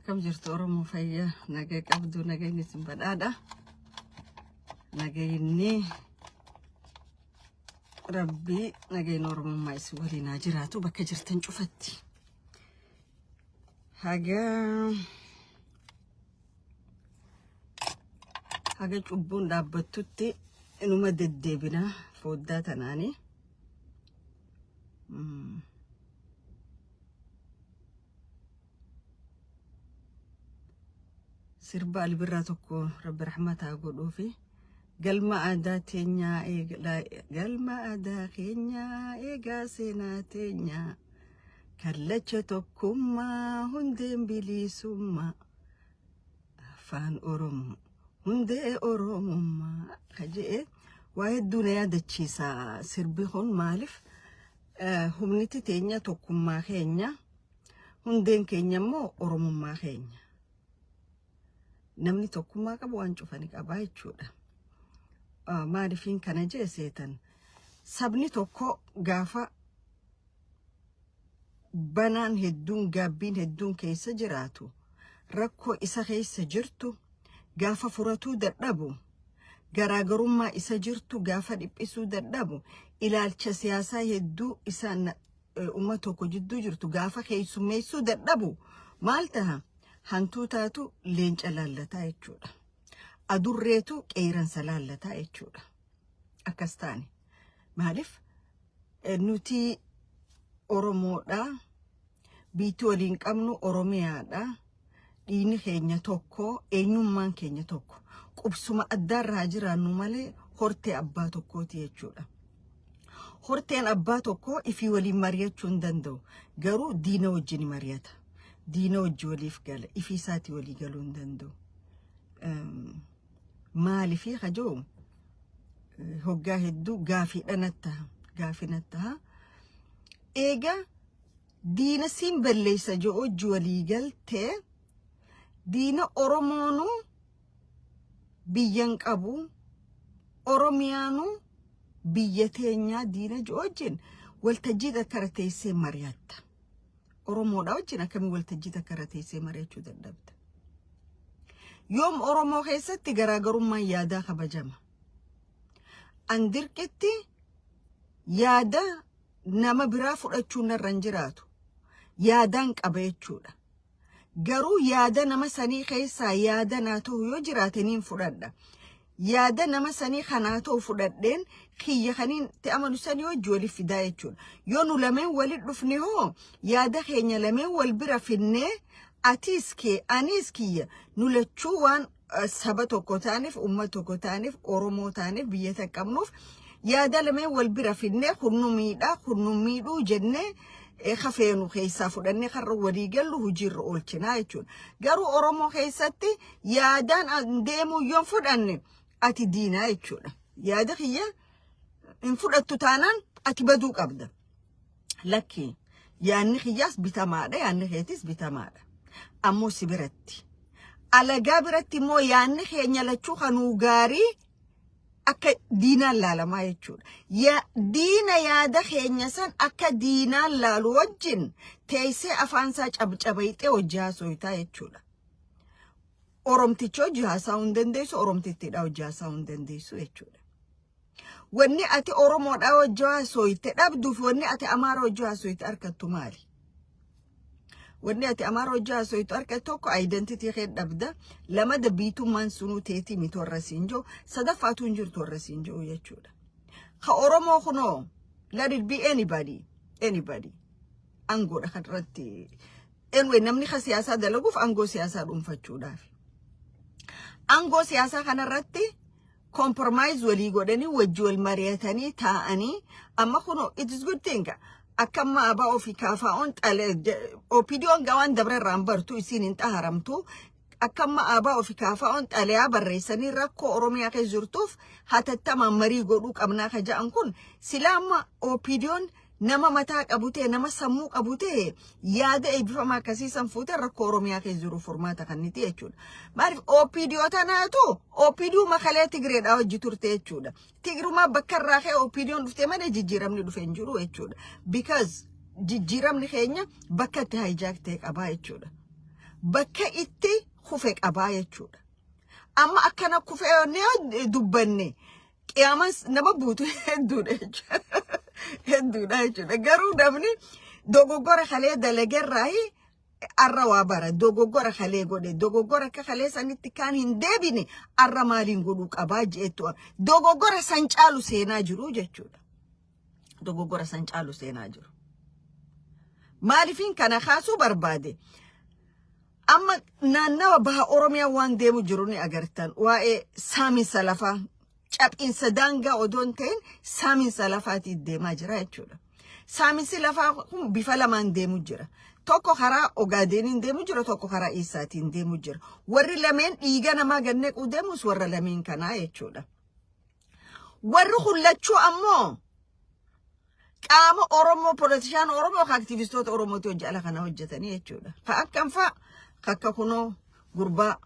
كم جرت أورمو فيا نجاي أبدو نجاي نسم بدأ نجايني ربي نجاي نورمو ما يسوي لنا جراتو بكجرتن شوفتي حاجة تبون دابتوتي إنه ما ددبنا فودات أناني سربا البراتكو رب رحمتها قولوا في قال ما أدا تينيا قال ما أدا كينيا إيقاسنا تينيا كاللجتكم ما هندين بلي سما فان أورم هندي أورم ما خجئ واحد دنيا دتشيسا سربيهون مالف هم نتي تينيا تكم ما خينيا هندين كينيا مو أورم ما خينيا namni tokkummaa qabu waan cufanii qaba jechuudha. Maaliifin kana jeeseetan sabni tokko gaafa banaan hedduun gaabbiin hedduun keessa jiraatu rakkoo isa keessa jirtu gaafa furatuu dadhabu garaagarummaa isa jirtu gaafa dhiphisuu dadhabu ilaalcha siyaasaa hedduu isaan uummata tokko jidduu jirtu gaafa keessummeessuu dadhabu maal taha hantuutaatu leenca laallataa jechuudha. Adurreetu qeeransa laallataa jechuudha. Akkas taane maaliif nuti Oromoodha biitti waliin qabnu Oromiyaadha dhiini keenya tokko eenyummaan keenya tokko qubsuma addaarraa jiraannu malee hortee abbaa tokkooti jechuudha. Horteen abbaa tokko ifii waliin mari'achuu hin danda'u garuu diina wajjin mari'ata. دينا وجوليف قال إفي ساتي ولي قالون دندو مالي في خجوم هو قاهدو قافي نتها إيجا دينا سيمبل ليس جو جولي قال دينا أورمونو بيانك أبو أوروميانو بيتينيا دينا جوجين والتجيد كارتيسي مريات Oromoo dha wajjin akkamii waltajjii takka irra teessee mari'achuu dadhabda. Yoom Oromoo keessatti garaagarummaan yaadaa kabajama. An dirqitti yaada nama biraa fudhachuu narra hin jiraatu. Yaadaan qaba jechuudha. Garuu yaada nama sanii keessaa yaada naa ta'u yoo jiraataniin fudhadha. Yaada nama sanii kanaa ta'u fudhadheen kiyya kaniin ta'amanu sanii hojii waliif fidaa jechuudha. Yoo nu lameen waliin dhufne hoo yaada keenya lameen wal bira finnee atiis kee aniis kiyya nu lachuu waan saba tokko taaniif uummata tokko taaniif Oromoo taaniif biyya takka qabnuuf yaada lameen wal bira finnee kunnu miidhuu jennee khafeenu keessaa fudhannee karra walii gallu hojiirra oolchinaa jechuudha. Garuu Oromoo keessatti yaadaan deemuu yoo fudhanne ati diinaa jechuudha. Yaada kiyya in fudhattu taanaan ati baduu qabda. Lakki yaanni kiyyaas bitamaadha yaanni keetis bitamaadha. Ammoo si biratti. Alagaa biratti immoo yaanni keenya lachuu kanuu gaarii akka diinaan laalamaa jechuudha. Diina yaada keenya san akka diinaan laalu wajjin teessee afaansaa cabcabayxee hojii haasoftaa jechuudha. Oromtichi hojii haasa'uu hin dandeessu, Oromtittiidha hojii haasa'uu hin dandeessu jechuudha. Wanni ati Oromoodha hojii haasofte dhabduuf wanni ati Amaara hojii haasofte argattu maali? Wanni ati Amaara hojii haasofte argattu tokko identity kee dhabda, lama biitummaan sunuu teetii miti warra siin jiru, sadaffaatu hin jirtu warra siin jiru jechuudha. Ka Oromoo kunoo let it be anybody. Angoodha kanarratti. Anyway namni ka siyaasaa dalaguuf angoo siyaasaa dhuunfachuudhaaf. Angoo siyaasaa kanarratti compromise walii godhanii wajji wal mari'atanii taa'anii amma kunoo it is good thing akkamma abaa ofii kaafaa'oon OPDO'n gawaan dabrarraan bartu isiin hin xaharamtu akkamma abaa ofii kaafaa'oon xalayaa barreessanii rakkoo Oromiyaa keessa jirtuuf hatattamaan marii godhuu qabnaa ka ja'an kun silaa amma OPDO'n nama mataa qabutee nama sammuu qabutee yaada eebbifamaa akkasiisan fuutee rakkoo Oromiyaa keessa jiru furmaata kanniti jechuudha. Maaliif OPDO tanaatu OPDO makalee Tigreedhaa hojii turte jechuudha. Tigrumaa bakka irraa ka'e OPDO'n dhuftee malee jijjiiramni dhufe hin jiru jechuudha. Because jijjiiramni keenya bakka itti hijack ta'e qabaa jechuudha. bakka itti kufe qabaa jechuudha. Amma akkana kufee dubbanne qiyaamas nama buutu hedduudha jechuudha. Garuu namni dogoggora kalee dalagerraayi arra waa bara dogoggora kalee godhe dogoggora akka kalee sanitti kaan hin deebine arra maaliin godhuu qabaa jeetu dogoggora san caalu seenaa jiru jechuudha. Dogoggora san caalu seenaa jiru. Maaliifin kana kaasuu barbaade amma naannawa baha Oromiyaa waan deemu jiru ni agartan waa'ee saaminsa lafaa cabbiinsa daangaa odoon ta'in saaminsa lafaatti deemaa jira jechuudha. Saaminsi lafaa kun bifa lamaan deemu jira. Tokko karaa Ogaadeniin deemu jira, tokko karaa Isaatiin deemu jira. Warri lameen dhiiga namaa gannequu deemus warra lameen kanaa jechuudha. Warri hullachuu ammoo qaama Oromoo politishaan Oromoo aktivistoota Oromooti hojii ala kana hojjetanii jechuudha. Akkam fa'a akka kunoo gurbaa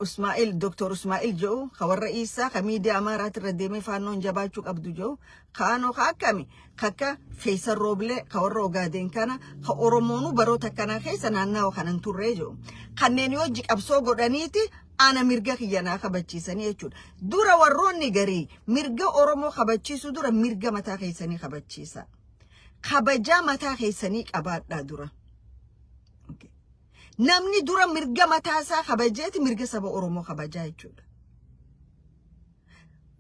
Ismaa'il Dr. Ismaa'il jedhu ka warra Isaa ka miidiyaa Amaaraatti irra deemee faannoon jabaachuu qabdu jedhu kaanoo ka akkami akka Feesar Rooblee ka warra Ogaadeen kana ka Oromoonu baroota akkanaa keessa naannawa kanan turree jedhu kanneen hojii qabsoo godhaniiti ana mirga kiyyanaa kabachiisanii jechuudha. Dura warroonni garii mirga Oromoo kabachiisu dura mirga mataa keessanii kabachiisa. Kabajaa mataa keessanii qabaadhaa dura. Namni dura mirga mataasaa kabajeeti mirga saba Oromoo kabajaa jechuudha.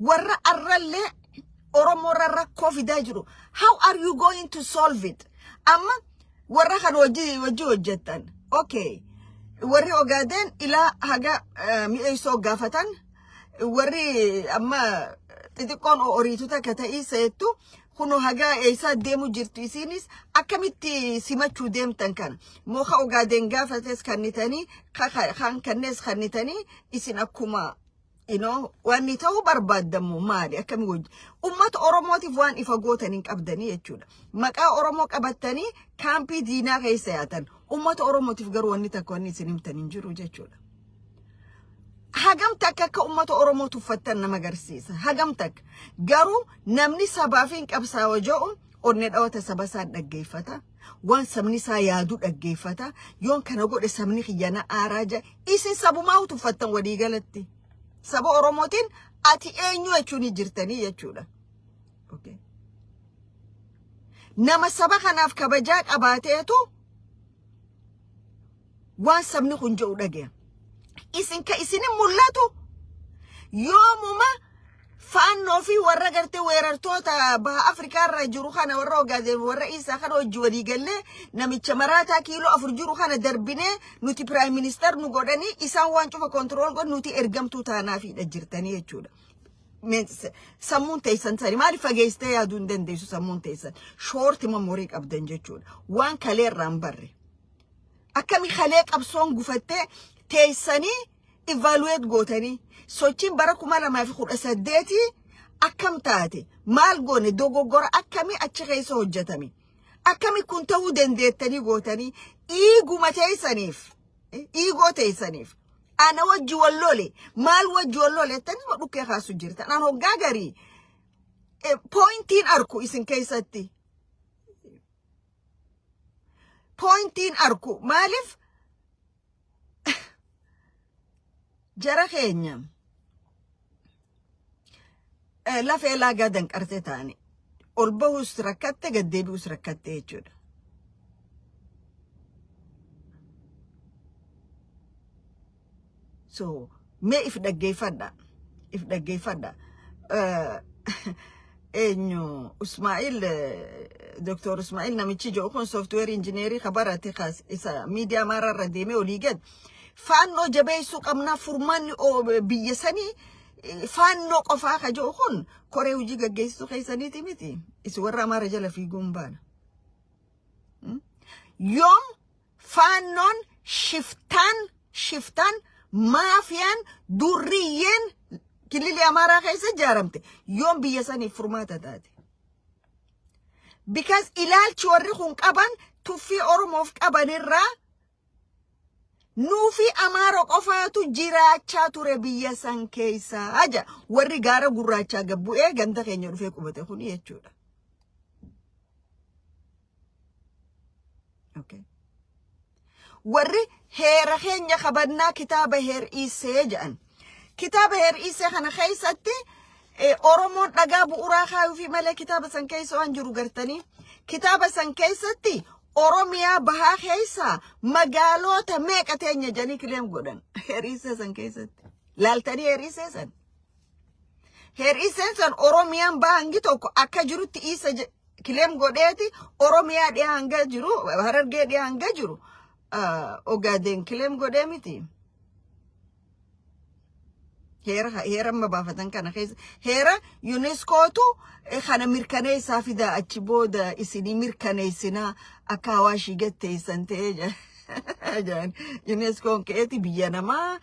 Warra arrallee Oromoo rakkoo fidaa jiru. How are you going to solve it? Amma warra kan hojii hojjettan. Okay. Warri Ogaadeen ilaa haga mi'eessoo gaafatan warri amma xixiqqoon oriituta akka ta'ii seettu kuno haga eessa deemu jirtu isinis akkamitti simachuu deemtan kana mooka Ogaadeen gaafates kannitanii kan kannees kannitanii isin akkuma waan ta'uu barbaadamu maali akkami wajji ummata Oromootiif waan ifa gootaniin qabdanii jechuudha. Maqaa Oromoo qabattanii kaampii diinaa keessa yaatan ummata Oromootiif garuu wanni takka wanni isin himtaniin jiru jechuudha. Hagam takka akka ummata Oromoo tuffattan nama agarsiisa. Hagam takka garuu namni sabaafiin qabsaa'oo jedhu onne dhawata saba isaa dhaggeeffata. Waan sabni isaa yaadu dhaggeeffata. Yoon kana godhe sabni kiyyana aaraaja isin sabumaa tuffattan walii galatti. Saba Oromootiin ati eenyu jechuun jirtanii jechuudha. Okay. Nama saba kanaaf kabajaa qabaateetu waan sabni kun jedhu dhageenya. Isin ka isin mul'atu yoomuma faannoo fi warra gartee weerartoota baha Afrikaa irra jiru kana warra Ogaadeen warra Isaa kana hojii walii gallee namicha maraataa kiiloo 4 jiru kana darbinee nuti prime minister nu godhanii isaan waan cufa control godhu nuti ergamtuu taanaafidha jirtanii jechuudha. Sammuun teessan sani maali fageessitee yaaduu hin dandeessu sammuun teessan short memory qabdan jechuudha. Waan kalee irraan barre akkami kalee qabsoon gufattee teessanii evaluate gootanii sochiin bara 2018 akkam taate maal goone dogoggora akkami achi keessa hojjetame akkami kun ta'uu dandeettanii gootanii iiguma teessaniif ana wajji wallole maal wajji wallole tani ma dhukkee kaasu jirtan an hoggaa garii pointiin arku isin keessatti pointiin arku maaliif jara keenya lafee laagaa danqarte taane ol bahus rakkatte gaddeebi'us rakkatte jechuudha. So mee if dhaggeeffadha eenyu Ismaa'il Dr. Ismaa'il namichi jedhu kun software engineerii kabarate isa miidiyaa maararra deemee olii gad faannoo jabeessuu qabnaa furmaanni biyya sanii faannoo qofaa ka jedhu kun koree hojii gaggeessuu keessaniiti miti isi warra Amaara jala fiiguun baana. Yoom faannoon shiftaan maafiyaan durriyyeen kilili Amaaraa keessa ijaaramte yoom biyya saniif furmaata taate. Because ilaalchi warri kun qaban tuffii Oromoof qabanirraa nuufi Amaara qofaatu jiraachaa ture biyya san keessa aja warri gaara gurraachaa gabbu'ee ganda keenya dhufee qubate kun jechuudha. Okay. Warri heera keenya kabannaa kitaaba hir'isee jedhan. Kitaaba hir'isee kana keessatti Oromoon dhagaa bu'uuraa kaayuu fi malee kitaaba san keessa waan jiru gartanii. Kitaaba san keessatti Oromiyaa bahaa keessa magaalota meeqa teenya jedhanii kileem godhan. Hir'isee san keessatti. Laaltanii hir'isee san. Hir'iseen san Oromiyaan bahangi tokko akka jirutti isa kileem godheeti Oromiyaa dhiyaa hanga jiru Harargee dhiyaa hanga jiru Ogaden kileem godhee miti. Heera mabaafatan kana keessa heera UNESCOtu kana mirkaneessaa fida achi booda isinii mirkaneessinaa akka Hawaashii gatteessan ta'ee jedhan. UNESCOon keeti biyya namaa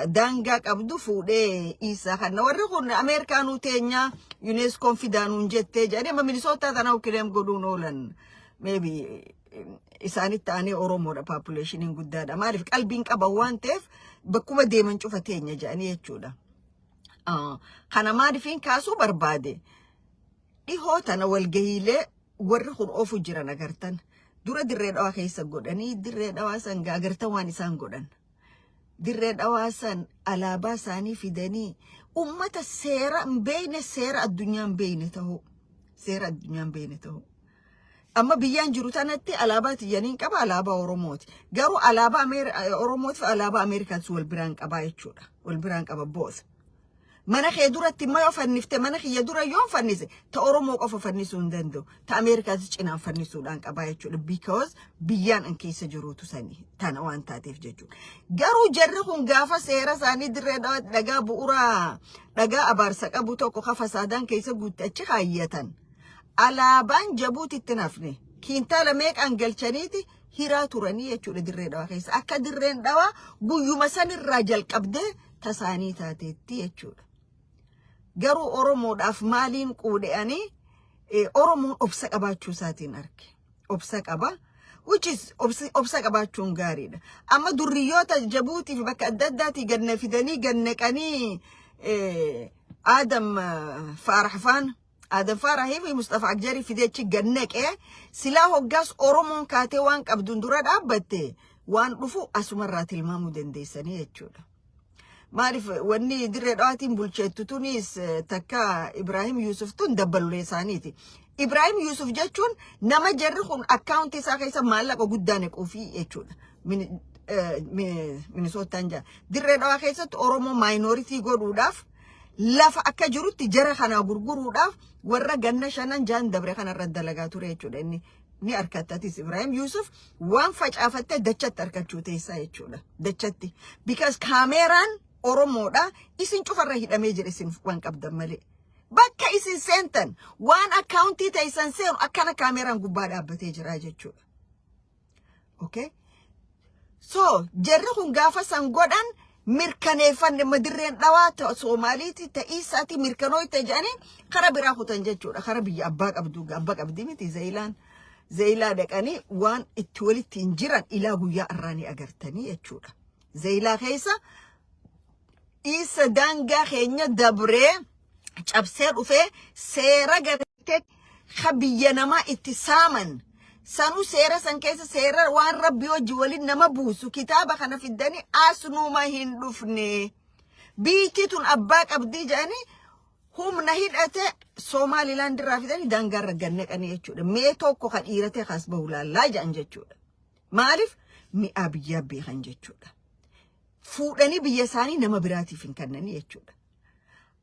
daangaa qabdu fuudhee isa kana warri kun Ameerikaanuu teenya UNESCO fidaanuun jettee jedhanii amma Minnesota tanaaf kileem godhuun oolan maybe isaanitti ta'anii Oromoodha populationiin guddaadha maaliif qalbiin qaban waan ta'eef bakkuma deeman cufa teenya jedhanii jechuudha. Kana maaliifiin kaasuu barbaade dhihoo tana walgahiilee warri kun oofu jiran agartan dura dirree dhawaa keessa godhanii dirree dhawaa san agartan waan isaan godhan. Dirree dhawaa san alaabaa isaanii fidanii ummata seera hin beekne seera addunyaa hin beekne ta'uu. Seera addunyaa hin beekne ta'uu. Amma biyyaan jiru tanatti alaabaa tiyyaniin qaba alaabaa Oromooti. Garuu alaabaa Oromooti fi alaabaa Ameerikaatti wal biraan qabaa jechuudha. Wal biraan qaba boos. Mana kee duratti immoo yoo fannifte mana kiyya dura yoo fannise ta Oromoo qofa fannisuu hin danda'u. Ta Ameerikaatti cinaan fannisuudhaan qabaa jechuudha. Because biyyaan an keessa jiruutu sanii tana waan taateef jechuudha. Garuu jarri kun gaafa seera isaanii dirree dhagaa bu'uuraa dhagaa abaarsa qabu tokko ka fasaadaan keessa guutte achi kaayyatan. Alaabaan Jabuutitti nafne kiintaala meeqaan galchaniiti hiraa turanii jechuudha dirree dhawaa keessa. Akka dirreen dhawaa guyyuma sanirraa jalqabdee tasaanii taateetti jechuudha. Garuu Oromoodhaaf maaliin quudhe'anii Oromoon obsa qabaachuu isaatiin arge. Obsa qaba. Which is obsa qabaachuun gaariidha. Amma durriyoota Jabuutiif bakka adda addaatii ganna fidanii ganneqanii Adam Faaraxfaan Adam Faaraxii fi Mustafa Akjari fideechi ganneqee silaa hoggaas Oromoon kaatee waan qabduun dura dhaabbatte waan dhufu asumarraa tilmaamuu dandeessanii jechuudha. Maaliif wanni dirree dhawaatiin bulcheettu tunis takka Ibrahim Yusuf tun dabbalulee isaaniiti. Ibrahim Yusuf jechuun nama jarri kun akkaawunti isaa keessa maallaqa guddaa nequufii jechuudha. Minisootaan jaa. Dirree dhawaa keessatti Oromoo maayinooritii godhuudhaaf lafa akka jirutti jara kana gurguruudhaaf warra ganna shanan jaan dabre kanarra dalagaa ture jechuudha. Inni ni harkattatis Ibrahim Yusuf waan facaafattee dachatti harkachuu teessaa jechuudha. Dachatti. Because kaameeraan Oromoodha isin cufarra hidhamee jira isin waan qabdan malee. Bakka isin seentan waan akkaawuntii teessan seenu akkana kaameeraan gubbaa dhaabbatee jira jechuudha. Okay? So, jarri kun gaafa san godhan mirkaneeffanne madirreen dhawaa Soomaaliiti ta'iisaati mirkanooyte jedhanii kara biraa kutan jechuudha. Kara biyya abbaa qabdu abbaa qabdi miti Zeeyilaa dhaqanii waan itti walitti hin jiran ilaa guyyaa irraanii agartanii jechuudha. Zeeyilaa keessa isa daangaa keenya dabree cabsee dhufee seera gartee ka biyya namaa itti saaman. Sanu seera san keessa seera waan Rabbi wajji waliin nama buusu kitaaba kana fiddanii asnuma hin dhufne. Biitti tun abbaa qabdii jedhanii humna hidhate Somaalilaand irraa fidanii daangaarra ganneqanii jechuudha. Mee tokko kan dhiiratee kaas bahu laallaa jedhan jechuudha. Maaliif mi'aa biyyaa beekan jechuudha. Fuudhanii biyya isaanii nama biraatiif hin kennanii jechuudha.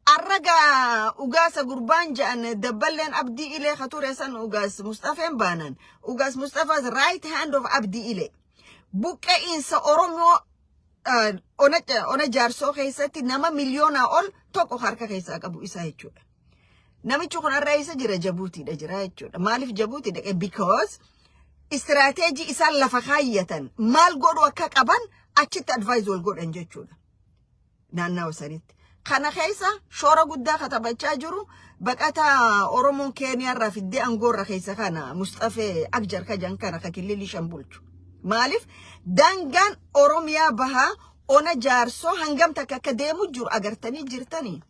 Arraga ugaasa gurbaan jedhan dabballeen Abdii Ilee kature san ugaas Mustafeen baanan. Ugaas Mustafa's right hand of Abdii Ilee. Buqqe'insa Oromoo ona jaarsoo keessatti nama miliyoonaa ol tokko harka keessaa qabu isaa jechuudha. Namichi kun irraa isa jira Jabuutiidha jira jechuudha. Maaliif Jabuutii dhaqe? Because istirateejii isaan lafa kaayyatan maal godhu akka qaban achitti advice wal godhan jechuudha. Naannawa sanitti. Kana keessa shoora guddaa katabachaa jiru baqataa Oromoon Keeniyaa irraa fiddee Angoorra keessa kana Mustafee Akjar kajan kana ka Kililii shan bulchu. Maaliif daangaan Oromiyaa bahaa ona jaarsoo hangam takka akka deemu jiru agartanii jirtanii.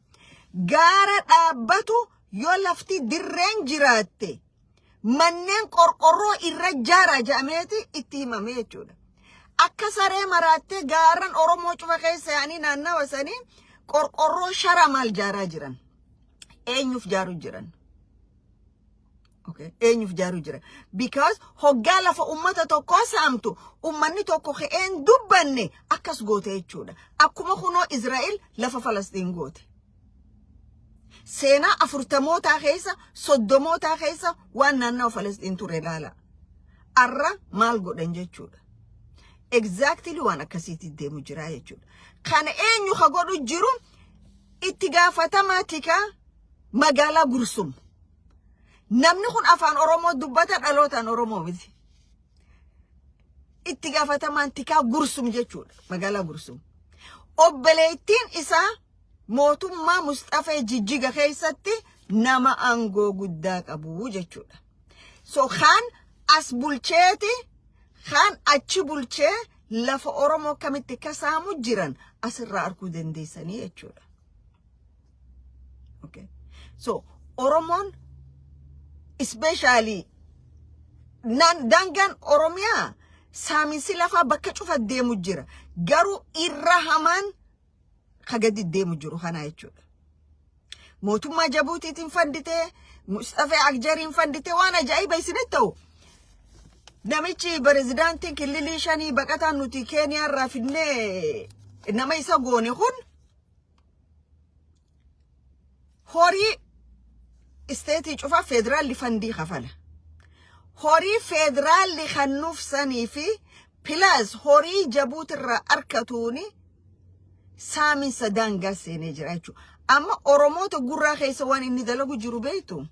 Gaara dhaabbatu yoo lafti dirreen jiraatte manneen qorqorroo irra jaaraa jedhameeti itti himame jechuudha. akkasaree maraattee gaarran Oromoo cufa keessa yaanii naannawa sanii qorqorroo shara maal jaaraa jiran. Eenyuuf jaaru jiran. Okay, eenyuuf jaaru jiran. Because hoggaa lafa ummata tokkoo saamtu ummanni tokko ke'een dubbanne akkas goote jechuudha. Akkuma kunoo Israa'el lafa Falastiin goote. Seenaa 40mootaa keessa 30mootaa keessa waan naannawa Falastiin ture ilaala. Arra maal godhan jechuudha. Exactly waan akkasiitti deemu jira jechuudha. Kana eenyu ka godhu jiru itti gaafatamaa tikaa magaalaa Gursum. Namni kun afaan Oromoo dubbata dhalootaan Oromoo miti. Itti gaafatamaan tikaa Gursum jechuudha. Magaalaa Gursum. Obboleettiin isaa mootummaa Mustafaa Jijjiga keessatti nama aangoo guddaa qabu jechuudha. So kan as bulcheeti kan achi bulchee lafa Oromoo kamitti kasaamu jiran asirraa arguu dandeessanii jechuudha. Okay. So Oromoon especially dangan Oromiyaa saaminsi lafa bakka cufa deemu jira. Garuu irra hamaan kagadi deemu jiru kana jechuudha. Mootummaa Jabuutiitiin fanditee Mustafaa Agjariin fanditee waan ajaa'iba isinitti ta'u. Namichi pirezidaantiin kililii shanii baqataan nuti Keeniyaa irraa fidnee nama isa goone kun horii isteetii cufa federaalli fandii kafala. Horii federaalli kannuuf sanii fi plus horii Jabuutirraa arkatuuni saaminsa daangaa seenee jira jechuudha. Amma Oromoota gurraa keessa waan inni dalagu jiru beektu.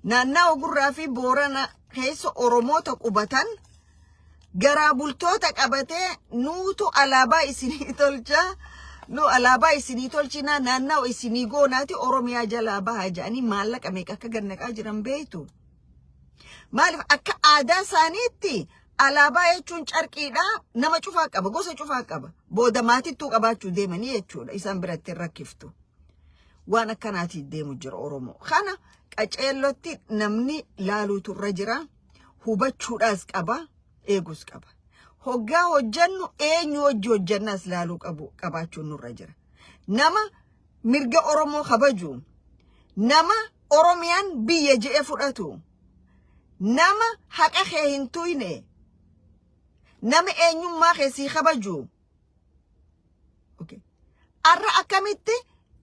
Naannawaa gurraa fi Boorana keessa Oromoota qubatan garaa bultoota qabatee nuutu alaabaa isinii tolchaa. No alaabaa isinii tolchina naannawaa isinii goonaati Oromiyaa jalaa bahaa jedhanii maallaqa meeqa akka gannaqaa jiran beektu. Maaliif akka aadaa isaaniitti alaabaa jechuun carqiidha nama cufaa qaba gosa cufaa qaba booda maatittuu qabaachuu deemanii jechuudha isaan biratti rakkiftu. Waan akkanaati deemu jira Oromoo. Kana qaceellotti namni laaluutu irra jira hubachuudhaas qaba eegus qaba. Hoggaa hojjannu eenyu hojjannas laaluu qabaachuun nurra jira. Nama mirga Oromoo kabaju, nama Oromiyaan biyya je'e fudhatu, nama haqa kee hin tuyne, nama eenyummaa keessii kabaju. Okay. Arra akkamitti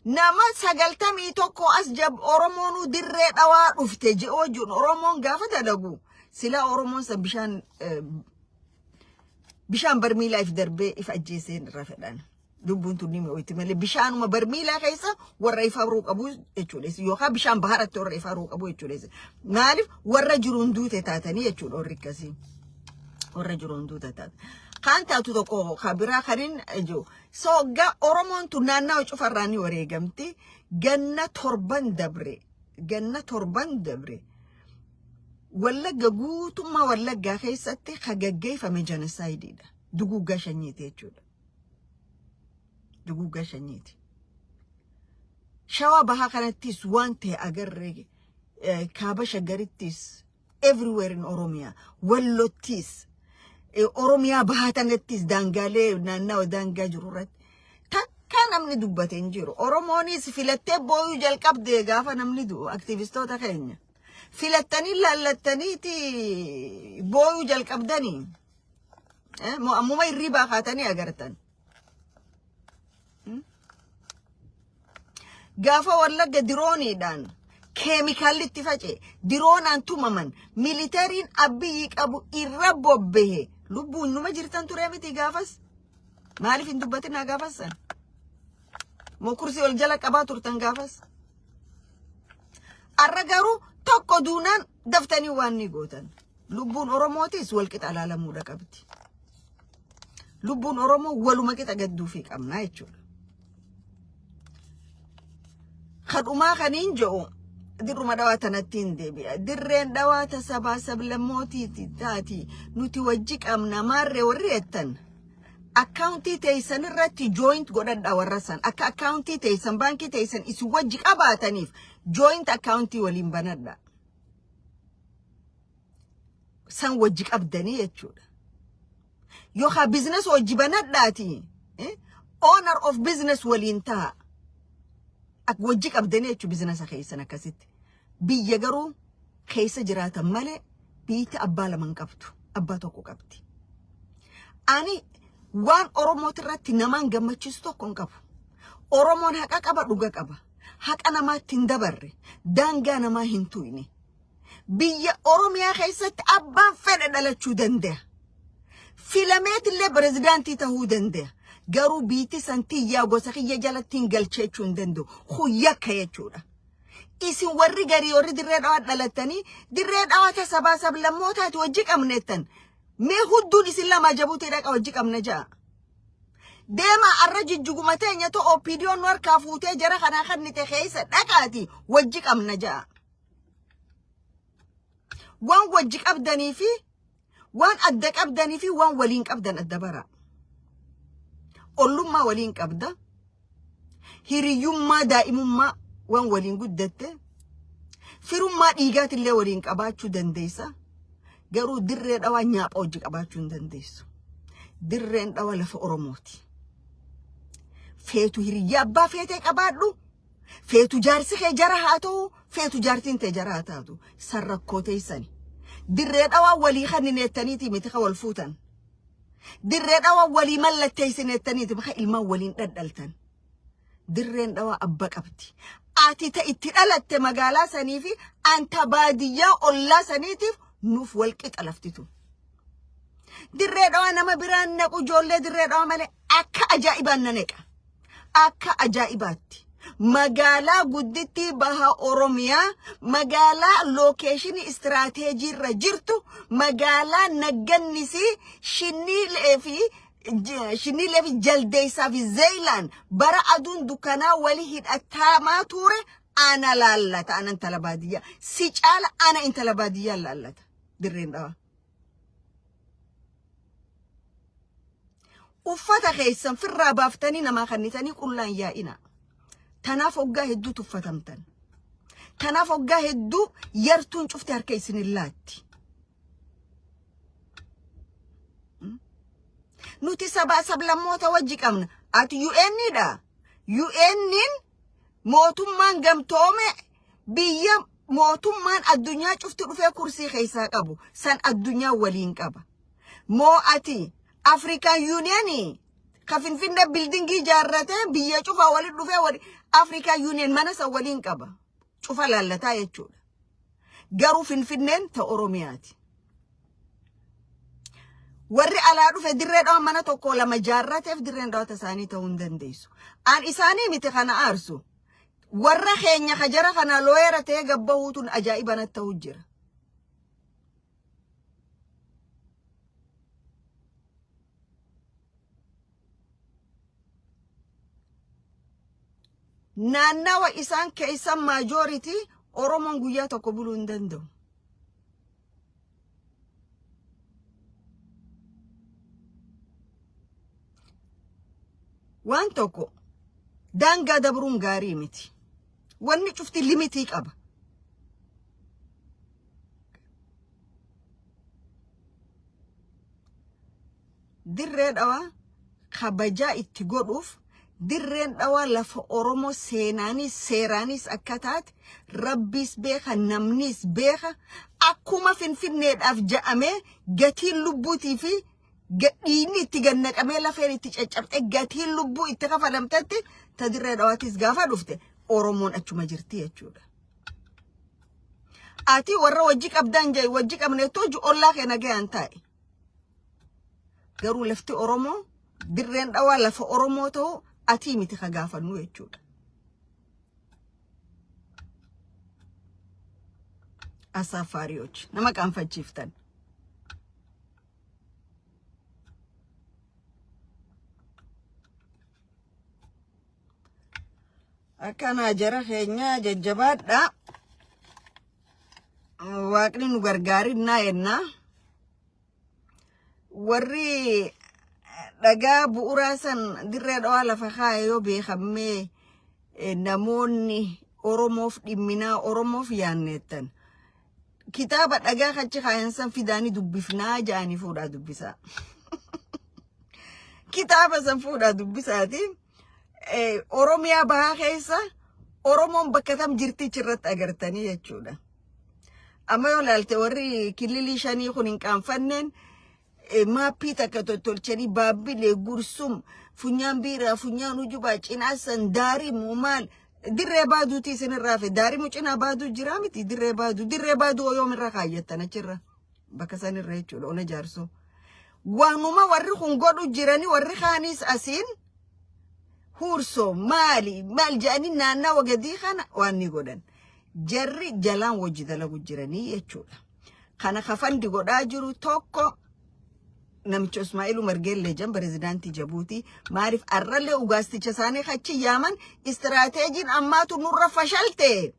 nama 91 as jab Oromoonu dirree dhawaa dhufte je'oo jiru Oromoon gaafa dalagu sila Oromoon san bishaan barmiilaa if darbee if ajjeeseen irra fedhan. Lubbuun tun nima oyti malee bishaanuma barmiilaa keessa warra ifa haruu qabu jechuudha. Yookaan bishaan baharatti warra ifa haruu qabu jechuudha. Maaliif warra jiruun duute taatanii jechuudha warri akkasii. Warra jiruun duute taatan. Kan taatu tokko kabiraa kanin jiru. Sooggaa Oromoon tun naannawaa cufarraanii wareegamti. Ganna 7 dabre. Ganna 7 dabre. Wallagga guutummaa Wallaggaa keessatti hagaggeeffame genocideedha. Duguuggaa shanyiiti jechuudha. Duguuggaa shanyiiti. Shawaa bahaa kanattis waan ta'e agarree kaaba shaggarittis everywhere in Oromiyaa Wallottis Oromiyaa bahatanattis daangaalee naannawaa daangaa jiru irratti takka namni dubbate hin jiru. Oromoonis filattee booyuu jalqabde gaafa namni du'u aktivistoota keenya. Filattanii lallattaniiti booyuu jalqabdanii ammuma irriibaa kaatanii agartan. Gaafa Wallagga dirooniidhaan keemikaallitti face diroonaan tumaman militariin Abiyyi qabu irra bobbehe lubbuun numa jirtan ture miti gaafas. Maaliif hin dubbatinaa gaafas san? Moo kursii ol jala qabaa turtan gaafas? Arra garuu tokko duunaan daftanii waan ni gootan. Lubbuun Oromootis wal qixa ilaalamuudha qabdi. Lubbuun Oromoo waluma qixa gadduufii qabnaa jechuudha. Kadhumaa kaniin jedhu dirruma dhawaatanatti hin deebi'a. Dirreen dhawaata sabaa sablammootiiti taati nuti wajji qabna maarree warri jettan. Akkaawuntii teessan irratti joint godhadha warra san. Akka akkaawuntii teessan baankii teessan isin wajji qabaataniif joint akkaawuntii waliin banadha. San wajji qabdanii jechuudha. يوخا business وجبنات داتي owner of business ولينتا أك وجيك أبدنيتشو business خيسنا كسيت بيجرو خيس جراتا مالي بيت أبالا من قبتو أباتوكو قبتي أني وان أورومو تراتي نمان جمتشستو كون قبو أورومون حقا قبا دوغا قبا حق أنا ما تندبر دانغا أنا ما هنتويني بيا أوروميا خيست أبان فنن على دنده فيلمات اللي برزدانتي تهو دنده قرو بيتي سنتي يا وسخية جالتين قل تشيشون دندو خوياك يجورا إيسي وري قري وري دريد عوات لالتاني دريد عوات سباسب لموتا توجيك أمنيتن مي هدو نسي لما جابوتي راك أوجيك أمنجا ديما الرجي جوغمتين يتو أوبيديون نور كافوتي جرا خنا خدني تخيسة نكاتي وجيك أمنجا وان وجيك أبداني في وان أدك أبداني في وان ولينك أبدان الدبرا أولو ما ولينك أبدا هيريوم ما دائم ما وان ولين قدته فيرم ما إيجات اللي ولينك أباتشو دنديسا قالوا درين أوا نياب أوجيك أباتشو دنديسو درين أوا لف أورموتي فيتو هيريابا فيتك أبادلو فيتو جارسي خي جرهاتو فيتو جارتين تجرهاتاتو سرقوتي سني درين أوا ولي خاني نتانيتي متخا والفوتان درين أوا ولي ملتي سنتانيتي بخا إلما ولين ردلتان درين أوا أباك أبتي آتي تأتي مقالا سنيفي أنت بادية أولا سنيتيف نوف والكت ألفتتو درين أوا نما بران نقو جولي درين أوا مالي أكا أجائبان ننكا أكا أجائباتي مقالا قدتي بها أوروميا مقالا لوكيشن استراتيجي رجرتو مقالا نقنسي شني لفي جلديسا في زيلان برا أدون دكانا ولي هيد أتاما توري أنا لالتا أنا انت لبادية سيجال أنا انت لبادية لالتا درين دوا وفتا خيسان في الرابافتاني نما خنيتاني كلان يائنا تناف وقاه هدو تفتمتن تناف وقاه هدو يرتون شفتي هركيسن اللاتي نوتي سبا لموتا وجيك أمنا أت UN دا UN موتومان قمتومي بيا موتومان الدنيا شفتي رفيا كرسي خيسا قبو سان الدنيا ولين قبا مو أتي أفريكان يونياني كفين فين دا بيلدينجي جارته بيا شوفا ولي رفيا ولي أفريكا يونيون مانا سوالين كبا شوفا لالتا يجول قارو فين تا أورومياتي وري على رفع درين أو مانا توكو لما جارته في درين دو تساني تاوندن ديسو آن إساني متخانا أرسو ورا خينيا خجرة خانا لويرة تيغبهوتون أجائبانا التوجر naannawa isaan keessa majority Oromoon guyyaa tokko buluu hin danda'u. Waan tokko daangaa dabruun gaarii miti. Wanni cufti limitii qaba. Dirree dhawaa kabajaa itti godhuuf dirreen dhawaa lafa Oromoo seenaanis seeraanis akka taate rabbiis beeka namnis beeka akkuma finfinneedhaaf ja'amee gatiin lubbuutii fi dhiinni itti gannaqamee lafeen itti caccabxe gatiin lubbuu itti kafalamtetti ta dirree dhawaatis gaafa dhufte Oromoon achuma jirti jechuudha. Ati warra wajji qabdaan jay wajji qabneetoo ollaa keenya ga'an taa'e. Garuu lafti Oromoo dirreen dhawaa lafa Oromoo ta'u ati miti ka gaafannu jechuudha. Asafaariyochi nama qaanfachiiftan. Akkana jara keenya jajjabaadha. Waaqni nu gargaarinnaa yennaa. Warri dhagaa bu'uuraa san dirree dhawaa lafa kaa'e yoo beekamee namoonni Oromoof dhimminaa Oromoof yaanneettan kitaaba dhagaa kachi kaayan san fidaanii dubbifnaa ja'anii fuudhaa dubbisaa. kitaaba san fuudhaa dubbisaati Oromiyaa bahaa keessa Oromoon bakka tam jirtichi irratti agartanii jechuudha. Amma yoo laalte warri kililii shanii kun hin qaanfanneen maappii takka tottolchanii baabbilee gursum funyaan biiraa funyaan ujubaa cinaasan daarii muumaal dirree baaduuti isinirraa fe daarii mucinaa baaduu jiraa miti dirree baaduu yoomirra kaayyattan achirra bakka sanirra jechuudha ona jaarsoo. Waanuma warri kun godhu jiranii warri kaanis asiin Hurso maal jedhanii naannawa gadii kana waan ni godhan. Jarri jalaan wajji dalagu jiranii jechuudha. Kana kafandi godhaa jiru tokko namicha Ismaa'iil Margeellee jan pirezidaantii Jabuutii maaliif arrallee ugaasticha isaanii achi yaaman istiraateejiin ammaatu nurra fashalte.